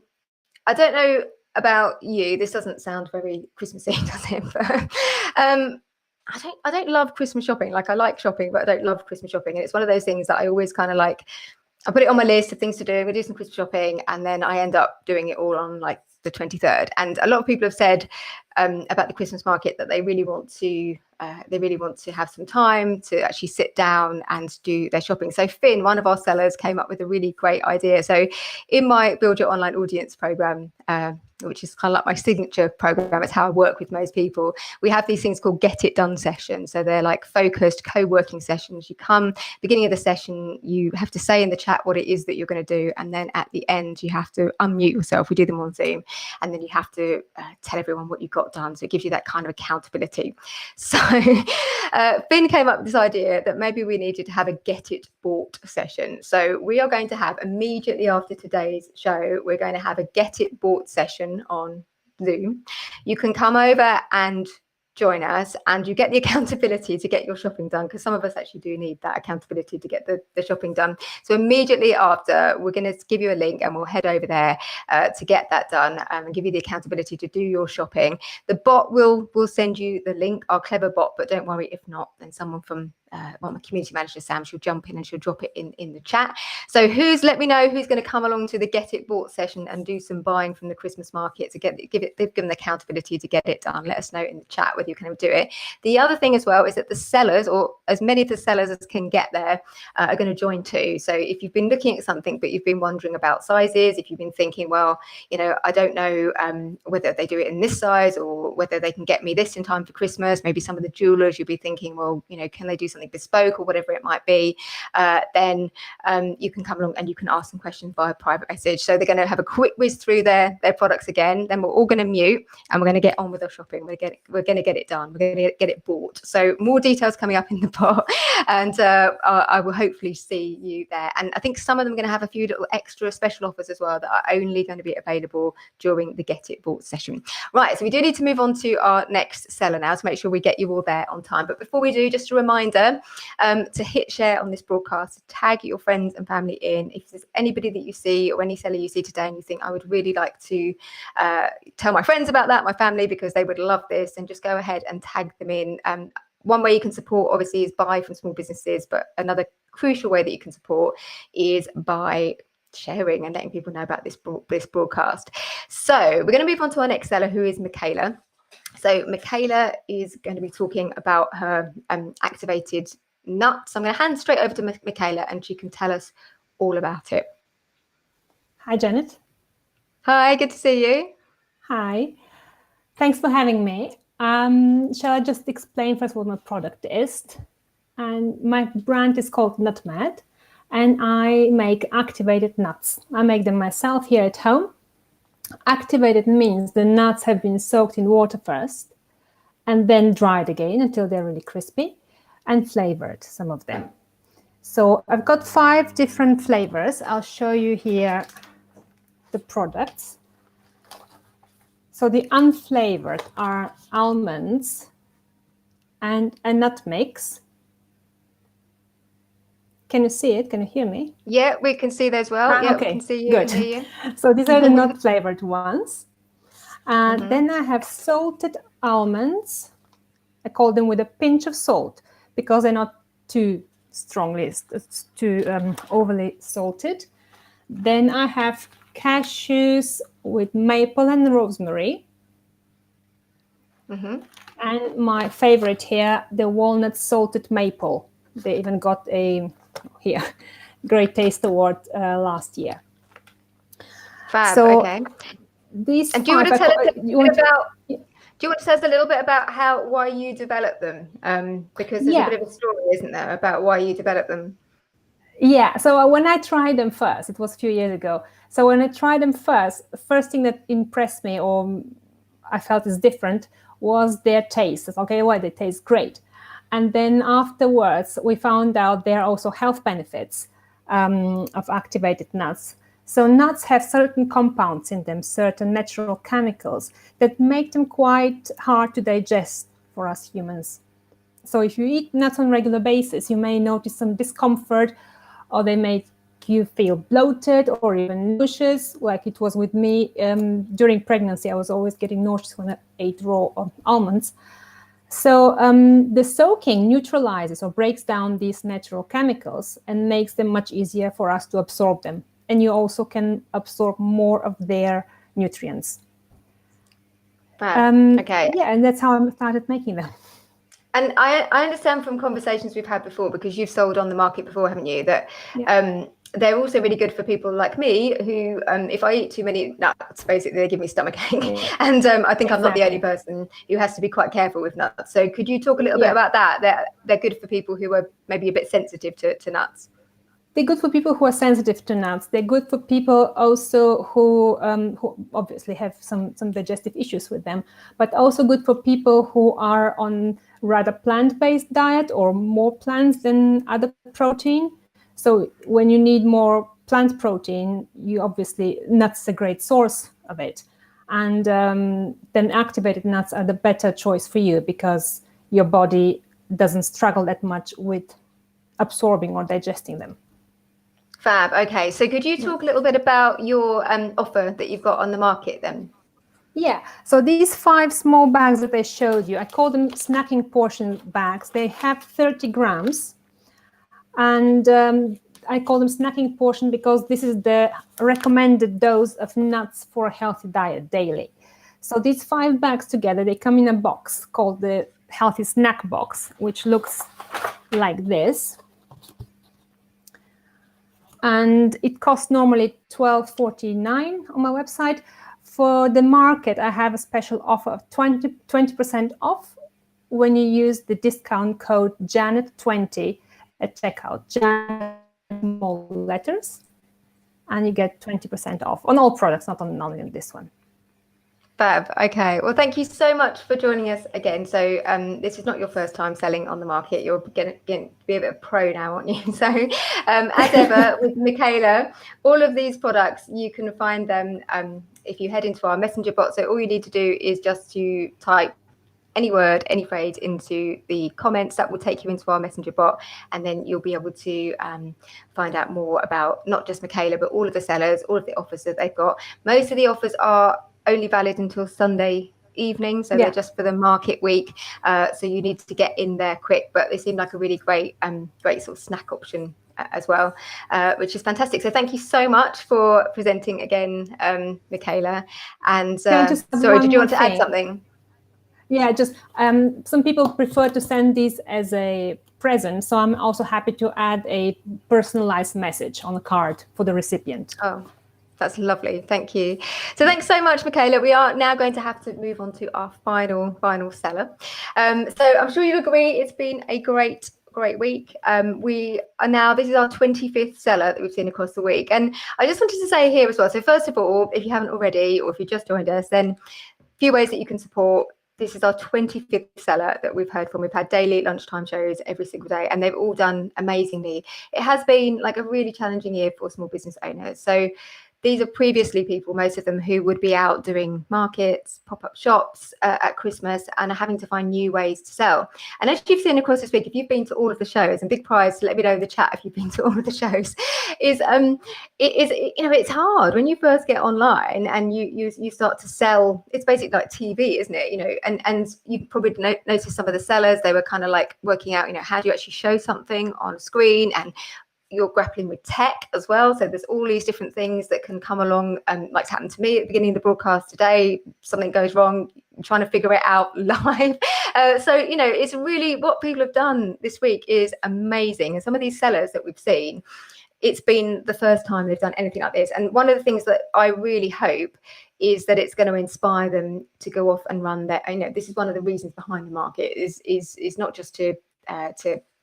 don't know about you. This doesn't sound very Christmassy, does it? But, I don't love Christmas shopping. Like, I like shopping, but I don't love Christmas shopping. And it's one of those things that I always kind of like, I put it on my list of things to do. I'm going to do some Christmas shopping, and then I end up doing it all on like the 23rd. And a lot of people have said about the Christmas market that they really want to have some time to actually sit down and do their shopping. So Finn, one of our sellers, came up with a really great idea. So in my Build Your Online Audience program, which is kind of like my signature program, it's how I work with most people, we have these things called Get It Done sessions. So they're like focused co-working sessions. You come, beginning of the session, you have to say in the chat what it is that you're going to do, and then at the end you have to unmute yourself. We do them on Zoom, and then you have to tell everyone what you got done. So it gives you that kind of accountability. So Finn came up with this idea that maybe we needed to have a Get It Bought session. So we are going to have, immediately after today's show, we're going to have a Get It Bought session on Zoom. You can come over and join us, and you get the accountability to get your shopping done, because some of us actually do need that accountability to get the shopping done. So immediately after, we're going to give you a link and we'll head over there to get that done, and give you the accountability to do your shopping. The bot will send you the link, our clever bot, but don't worry if not, then someone from my community manager Sam, she'll jump in and she'll drop it in the chat. So let me know who's going to come along to the Get It Bought session and do some buying from the Christmas market to give them the accountability to get it done. Let us know in the chat whether you can do it. The other thing as well is that the sellers, or as many of the sellers as can get there, are going to join too. So if you've been looking at something but you've been wondering about sizes, if you've been thinking, well, I don't know whether they do it in this size or whether they can get me this in time for Christmas, maybe some of the jewelers, you'll be thinking, well, can they do something something bespoke or whatever it might be, then you can come along and you can ask some questions via private message. So they're going to have a quick whiz through their products again. Then we're all going to mute and we're going to get on with our shopping. We're going to get it done. We're going to get it bought. So more details coming up in the pot, and I will hopefully see you there. And I think some of them are going to have a few little extra special offers as well that are only going to be available during the Get It Bought session. Right, so we do need to move on to our next seller now to make sure we get you all there on time. But before we do, just a reminder to hit share on this broadcast, tag your friends and family in. If there's anybody that you see or any seller you see today and you think I would really like to tell my friends about that, my family, because they would love this, and just go ahead and tag them in. One way you can support obviously is buy from small businesses, but another crucial way that you can support is by sharing and letting people know about this broadcast. So we're going to move on to our next seller, who is Michaela. So Michaela is going to be talking about her activated nuts. I'm going to hand straight over to Michaela and she can tell us all about it. Hi, Janet. Hi, good to see you. Hi. Thanks for having me. Shall I just explain first what my product is? And my brand is called Nutmed, and I make activated nuts. I make them myself here at home. Activated means the nuts have been soaked in water first and then dried again until they're really crispy, and flavored, some of them. So I've got 5 different flavors. I'll show you here the products. So the unflavored are almonds and a nut mix. Can you see it? Can you hear me? Yeah, we can see those well. Yeah, okay. We can see you. Good. Hear you. So these are the not flavored ones. Then I have salted almonds. I call them with a pinch of salt because they're not too strongly, too overly salted. Then I have cashews with maple and rosemary. And my favorite here, the walnut salted maple. They even got a Great Taste Award last year. Fab. So okay. These and do you want to tell us a little bit about why you developed them? Because there's a bit of a story, isn't there, about why you developed them? Yeah. So when I tried them first, it was a few years ago. So when I tried them first, the first thing that impressed me or I felt is different was their taste. It's okay, well, they taste great. And then afterwards, we found out there are also health benefits of activated nuts. So nuts have certain compounds in them, certain natural chemicals that make them quite hard to digest for us humans. So if you eat nuts on a regular basis, you may notice some discomfort, or they make you feel bloated or even nauseous, like it was with me during pregnancy. I was always getting nauseous when I ate raw almonds. So the soaking neutralizes or breaks down these natural chemicals and makes them much easier for us to absorb them. And you also can absorb more of their nutrients. Okay. Yeah, and that's how I started making them. And I understand from conversations we've had before, because you've sold on the market before, haven't you, that they're also really good for people like me who, if I eat too many nuts, basically they give me stomachache. And I think I'm not the only person who has to be quite careful with nuts. So could you talk a little bit about that? They're good for people who are maybe a bit sensitive to nuts. They're good for people who are sensitive to nuts. They're good for people also who obviously have some digestive issues with them, but also good for people who are on rather plant-based diet or more plants than other protein. So when you need more plant protein, you obviously, nuts are a great source of it. And then activated nuts are the better choice for you because your body doesn't struggle that much with absorbing or digesting them. Fab. Okay. So could you talk a little bit about your offer that you've got on the market then? Yeah. So these 5 small bags that I showed you, I call them snacking portion bags. They have 30 grams. And I call them snacking portion because this is the recommended dose of nuts for a healthy diet daily. So these 5 bags together, they come in a box called the Healthy Snack Box, which looks like this. And it costs normally $12.49 on my website. For the market, I have a special offer of 20% off when you use the discount code Janet20 at checkout, Janet small letters, and you get 20% off on all products, not on this one. Fab. Okay. Well, thank you so much for joining us again. So this is not your first time selling on the market. You're going to be a bit of pro now, aren't you? So as ever with Michaela, all of these products, you can find them if you head into our messenger bot. So all you need to do is just to type any word, any phrase into the comments. That will take you into our messenger bot, and then you'll be able to find out more about not just Michaela, but all of the sellers, all of the offers that they've got. Most of the offers are only valid until Sunday evening, so they're just for the market week, so you need to get in there quick, but they seem like a really great sort of snack option as well, which is fantastic. So thank you so much for presenting again, Michaela. And sorry, did you want to add something? Yeah, just some people prefer to send these as a present, so I'm also happy to add a personalized message on a card for the recipient. Oh, that's lovely. Thank you. So thanks so much, Michaela. We are now going to have to move on to our final seller. So I'm sure you agree it's been a great week. We are now, this is our 25th seller that we've seen across the week. And I just wanted to say here as well, so first of all, if you haven't already, or if you just joined us, then a few ways that you can support. This is our 25th seller that we've heard from. We've had daily lunchtime shows every single day, and they've all done amazingly. It has been like a really challenging year for small business owners. So these are previously people, most of them, who would be out doing markets, pop-up shops at Christmas, and are having to find new ways to sell. And as you've seen across this week, if you've been to all of the shows, and big prize, let me know in the chat if you've been to all of the shows, is it's hard when you first get online and you start to sell. It's basically like TV, isn't it? And you probably noticed some of the sellers, they were kind of like working out, how do you actually show something on a screen, and you're grappling with tech as well. So there's all these different things that can come along, like it's happened to me at the beginning of the broadcast today. Something goes wrong, I'm trying to figure it out live. So it's really, what people have done this week is amazing. And some of these sellers that we've seen, it's been the first time they've done anything like this. And one of the things that I really hope is that it's going to inspire them to go off and run their, this is one of the reasons behind the market is not just to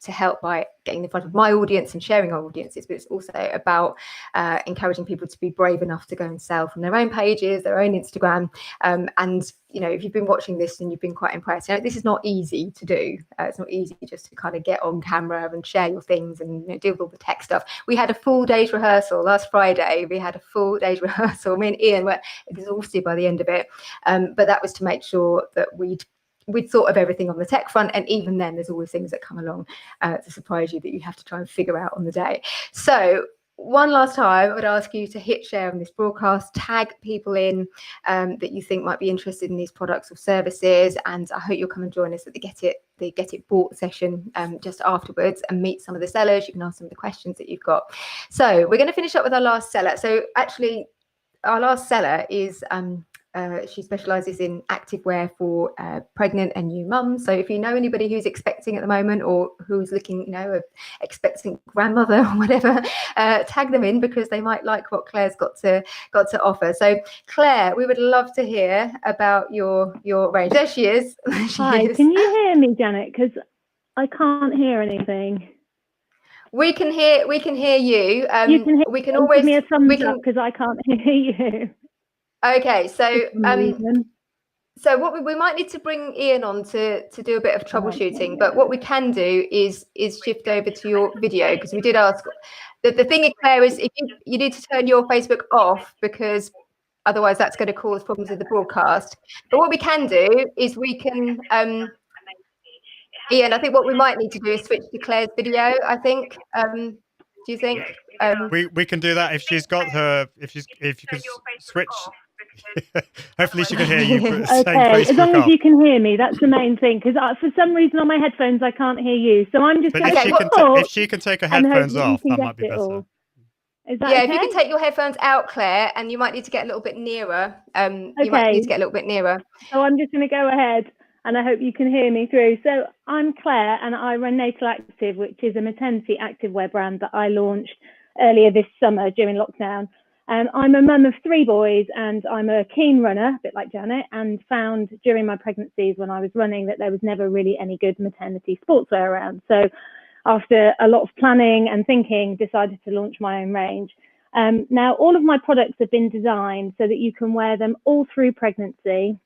help by getting in front of my audience and sharing our audiences, but it's also about encouraging people to be brave enough to go and sell from their own pages, their own Instagram. And if you've been watching this and you've been quite impressed, this is not easy to do. It's not easy just to kind of get on camera and share your things and deal with all the tech stuff. We had a full day's rehearsal last Friday. We had a full day's rehearsal. Me and Ian were exhausted by the end of it, but that was to make sure that we'd thought of everything on the tech front, and even then there's always things that come along to surprise you that you have to try and figure out on the day. So one last time, I would ask you to hit share on this broadcast, tag people in that you think might be interested in these products or services, and I hope you'll come and join us at the Get It Bought session just afterwards and meet some of the sellers. You can ask some of the questions that you've got. So we're going to finish up with our last seller. So actually our last seller is she specialises in activewear for pregnant and new mums. So if you know anybody who's expecting at the moment, or who's looking, a expectant grandmother or whatever, tag them in, because they might like what Claire's got to offer. So Claire, we would love to hear about your range. There she is. Hi, can you hear me, Janet? Because I can't hear anything. We can hear you. You can hear, we can always give me a thumbs up because I can't hear you. Okay, so what we might need to bring Ian on to do a bit of troubleshooting, but what we can do is shift over to your video, because we did ask. The thing, Claire, is if you need to turn your Facebook off, because otherwise that's going to cause problems with the broadcast. But what we can do is we can, Ian, I think what we might need to do is switch to Claire's video, I think. Do you think? We can do that if she's got her, if you can switch. Hopefully she can hear you. Okay, as long as you can hear me, that's the main thing, because for some reason on my headphones I can't hear you, so I'm just going to if she can take her headphones off, that might be better. Is that okay? If you can take your headphones out, Claire, and you might need to get a little bit nearer. You might need to get a little bit nearer. So I'm just going to go ahead, and I hope you can hear me through. So I'm Claire, and I run Natal Active, which is a maternity activewear brand that I launched earlier this summer during lockdown. I'm a mum of 3 boys and I'm a keen runner, a bit like Janet, and found during my pregnancies when I was running that there was never really any good maternity sportswear around. So after a lot of planning and thinking, decided to launch my own range. Now, all of my products have been designed so that you can wear them all through pregnancy,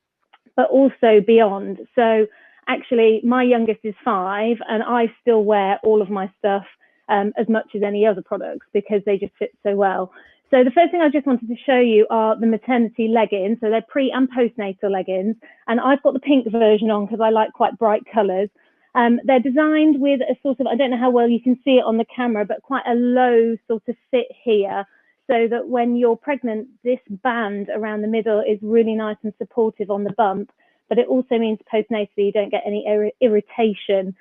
but also beyond. So actually, my youngest is 5 and I still wear all of my stuff as much as any other products because they just fit so well. So the first thing I just wanted to show you are the maternity leggings. So they're pre and postnatal leggings. And I've got the pink version on because I like quite bright colours. They're designed with a sort of, I don't know how well you can see it on the camera, but quite a low sort of fit here. So that when you're pregnant, this band around the middle is really nice and supportive on the bump. But it also means postnatally you don't get any irritation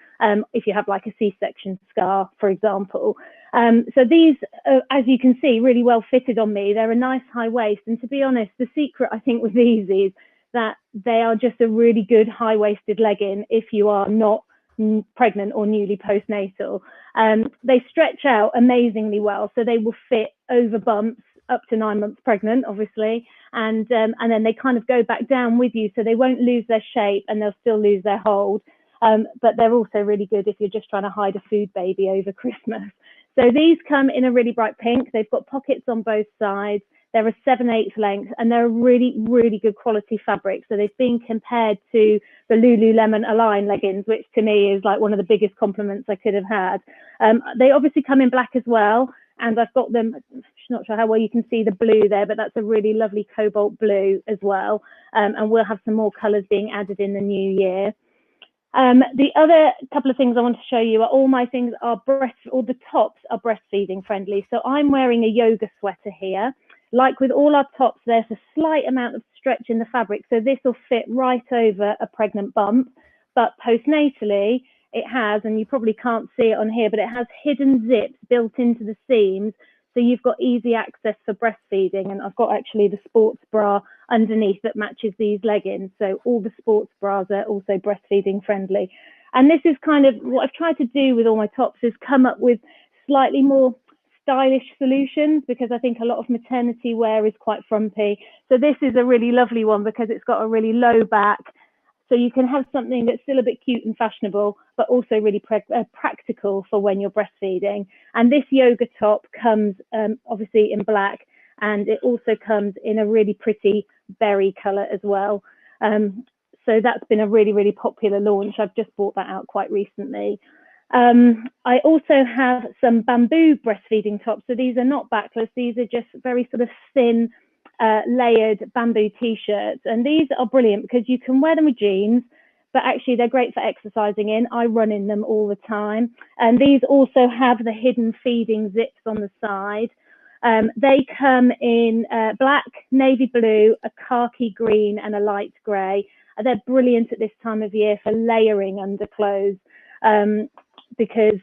if you have like a C-section scar, for example. So these, as you can see, really well fitted on me. They're a nice high waist. And to be honest, the secret, I think, with these is that they are just a really good high-waisted legging if you are not pregnant or newly postnatal. They stretch out amazingly well, so they will fit over bumps up to 9 months pregnant, obviously, and then they kind of go back down with you, so they won't lose their shape and they'll still lose their hold. But they're also really good if you're just trying to hide a food baby over Christmas. So these come in a really bright pink. They've got pockets on both sides. They're a 7/8 length and they're a really, really good quality fabric. So they've been compared to the Lululemon Align leggings, which to me is like one of the biggest compliments I could have had. They obviously come in black as well. And I've got them, I'm not sure how well you can see the blue there, but that's a really lovely cobalt blue as well. And we'll have some more colours being added in the new year. The other couple of things I want to show you are all my things are all the tops are breastfeeding friendly. So I'm wearing a yoga sweater here. Like with all our tops, there's a slight amount of stretch in the fabric. So this will fit right over a pregnant bump, but postnatally, it has, and you probably can't see it on here, but it has hidden zips built into the seams. So you've got easy access for breastfeeding. And I've got actually the sports bra underneath that matches these leggings. So all the sports bras are also breastfeeding friendly. And this is kind of what I've tried to do with all my tops is come up with slightly more stylish solutions because I think a lot of maternity wear is quite frumpy. So this is a really lovely one because it's got a really low back. So you can have something that's still a bit cute and fashionable, but also really practical for when you're breastfeeding. And this yoga top comes obviously in black, and it also comes in a really pretty berry colour as well. So that's been a really, really popular launch. I've just bought that out quite recently. I also have some bamboo breastfeeding tops. So these are not backless. These are just very sort of thin, layered bamboo t-shirts, and these are brilliant because you can wear them with jeans, but actually they're great for exercising in. I run in them all the time, and these also have the hidden feeding zips on the side. They come in black, navy blue, a khaki green and a light grey. They're brilliant at this time of year for layering under clothes because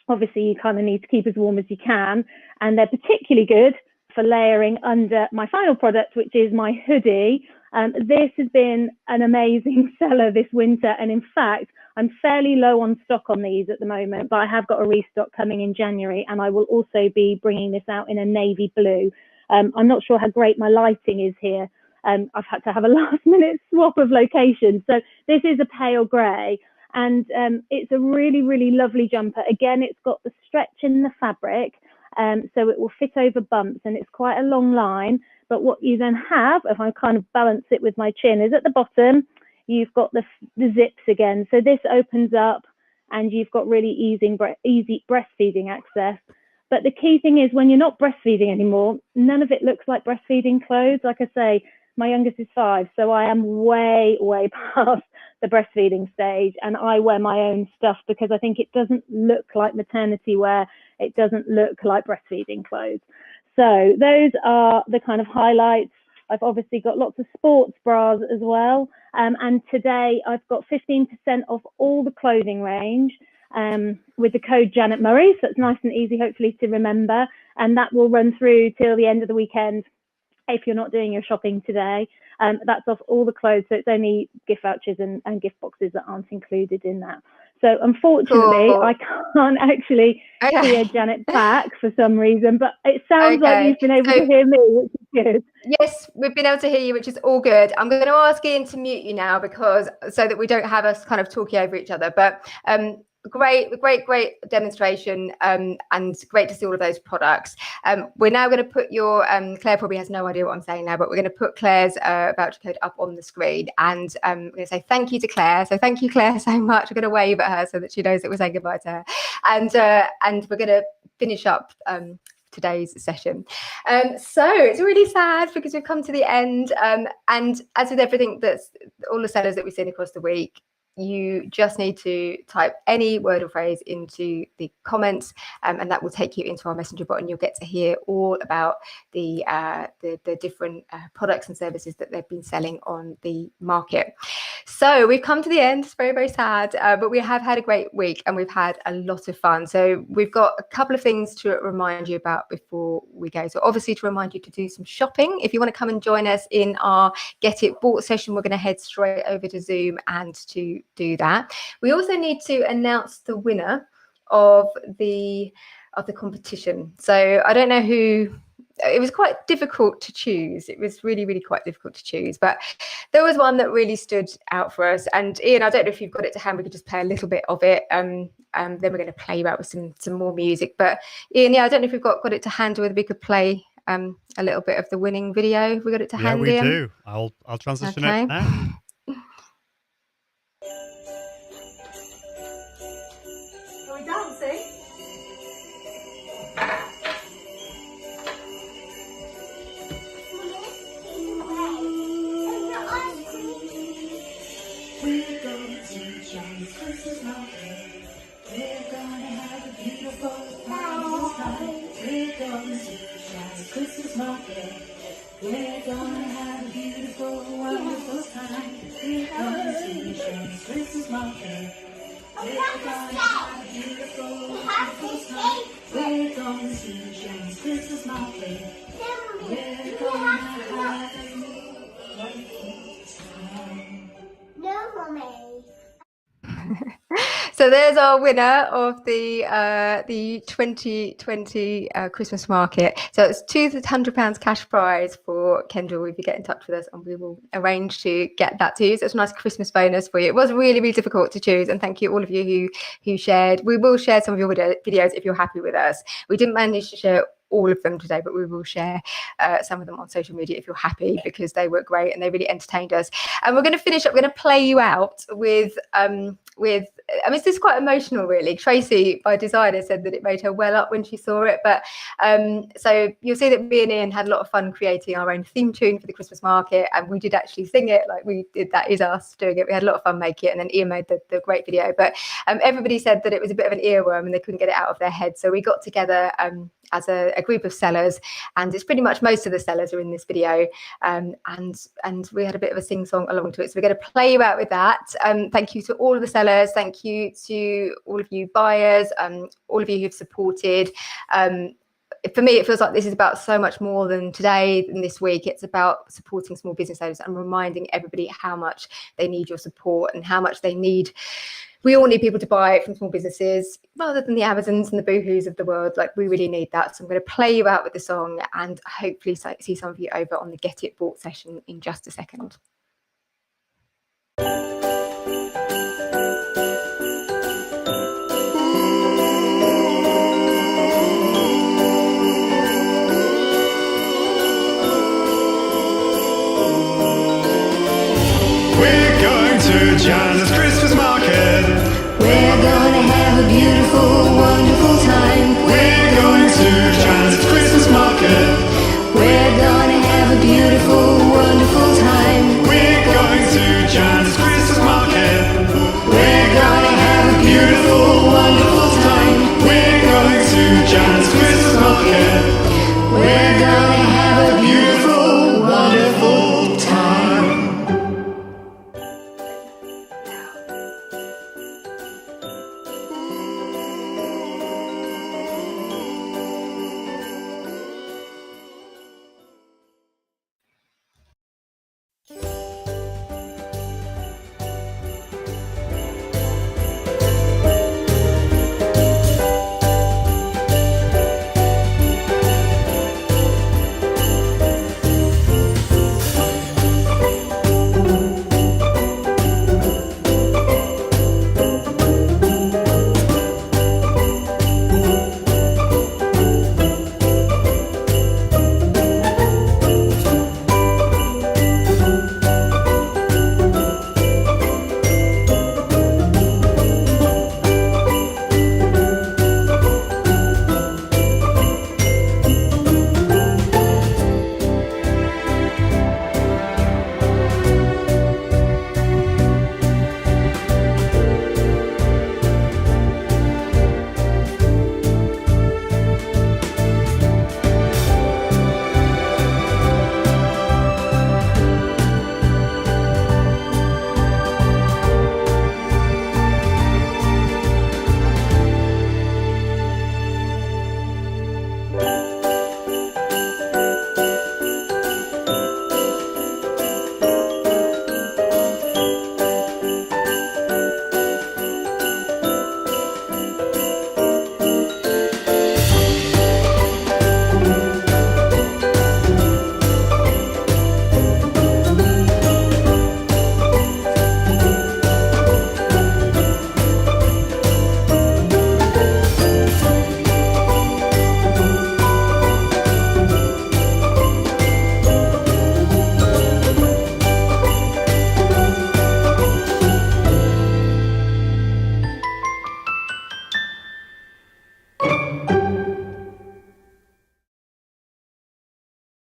obviously you kind of need to keep as warm as you can, and they're particularly good for layering under my final product, which is my hoodie. This has been an amazing seller this winter, and in fact I'm fairly low on stock on these at the moment, but I have got a restock coming in January, and I will also be bringing this out in a navy blue. I'm not sure how great my lighting is here. I've had to have a last minute swap of locations, so this is a pale grey, and it's a really, really lovely jumper. Again, it's got the stretch in the fabric, so it will fit over bumps, and it's quite a long line. But what you then have, if I kind of balance it with my chin, is at the bottom, you've got the zips again. So this opens up and you've got really easy breastfeeding access. But the key thing is when you're not breastfeeding anymore, none of it looks like breastfeeding clothes. Like I say, my youngest is 5, so I am way, way past the breastfeeding stage, and I wear my own stuff because I think it doesn't look like maternity wear. It doesn't look like breastfeeding clothes. So those are the kind of highlights. I've obviously got lots of sports bras as well. And today I've got 15% off all the clothing range with the code Janet Murray. So it's nice and easy, hopefully, to remember. And that will run through till the end of the weekend if you're not doing your shopping today. That's off all the clothes. So it's only gift vouchers and gift boxes that aren't included in that. So unfortunately, Cool. I can't actually hear Janet back for some reason, but it sounds like you've been able to hear me, which is good. Yes, we've been able to hear you, which is all good. I'm going to ask Ian to mute you now because so that we don't have us kind of talking over each other. But great demonstration and great to see all of those products. We're now going to put your Claire probably has no idea what I'm saying now, but we're going to put Claire's voucher code up on the screen, and we're going to say thank you to Claire. So thank you, Claire, so much. We're going to wave at her so that she knows that we're saying goodbye to her, and we're going to finish up today's session. So it's really sad because we've come to the end, and as with everything that's all the sellers that we've seen across the week, you just need to type any word or phrase into the comments, and that will take you into our messenger bot, and you'll get to hear all about the different products and services that they've been selling on the market. So we've come to the end. It's very, very sad, but we have had a great week and we've had a lot of fun. So we've got a couple of things to remind you about before we go. So obviously to remind you to do some shopping. If you want to come and join us in our Get It Bought session, we're going to head straight over to Zoom and to do that. We also need to announce the winner of the competition. So I don't know who. It was quite difficult to choose. It was really, really quite difficult to choose, but there was one that really stood out for us. And Ian, I don't know if you've got it to hand. We could just play a little bit of it, then we're going to play you out with some more music. But Ian, yeah, I don't know if we've got it to hand, or whether we could play a little bit of the winning video. We got it to hand. Yeah, we Ian? do. I'll transition it now. Are we dancing? We're going to John's Christmas market. We're gonna have a beautiful time. We're going to John's Christmas market. We're gonna have a beautiful, wonderful time. We're going to John's Christmas market. We're gonna have a beautiful, wonderful time. We're going to John's Christmas market. We're gonna have a wonderful time. No, Mommy. So there's our winner of the 2020 Christmas market. So it's £200 cash prize for Kendall. If you get in touch with us, and we will arrange to get that to you. So it's a nice Christmas bonus for you. It was really, really difficult to choose, and thank you all of you who shared. We will share some of your videos if you're happy with us. We didn't manage to share all of them today, but we will share some of them on social media if you're happy, because they were great and they really entertained us. And we're going to finish up. We're going to play you out with I mean, this is quite emotional, really. Tracy, by designer, said that it made her well up when she saw it. But so you'll see that me and Ian had a lot of fun creating our own theme tune for the Christmas market, and we did actually sing it. Like we did, that is us doing it. We had a lot of fun making it, and then Ian made the great video. But everybody said that it was a bit of an earworm and they couldn't get it out of their head. So we got together as a group of sellers, and it's pretty much most of the sellers are in this video, and we had a bit of a sing song along to it. So we're going to play you out with that. Thank you to all of the sellers. Thank you to all of you buyers, all of you who've supported. For me, it feels like this is about so much more than today and this week. It's about supporting small business owners and reminding everybody how much they need your support and how much they need. We all need people to buy from small businesses rather than the Amazons and the Boohoo's of the world. Like, we really need that. So I'm going to play you out with the song and hopefully see some of you over on the Get It Bought session in just a second. We're going to John's Christmas market. We're gonna have a beautiful,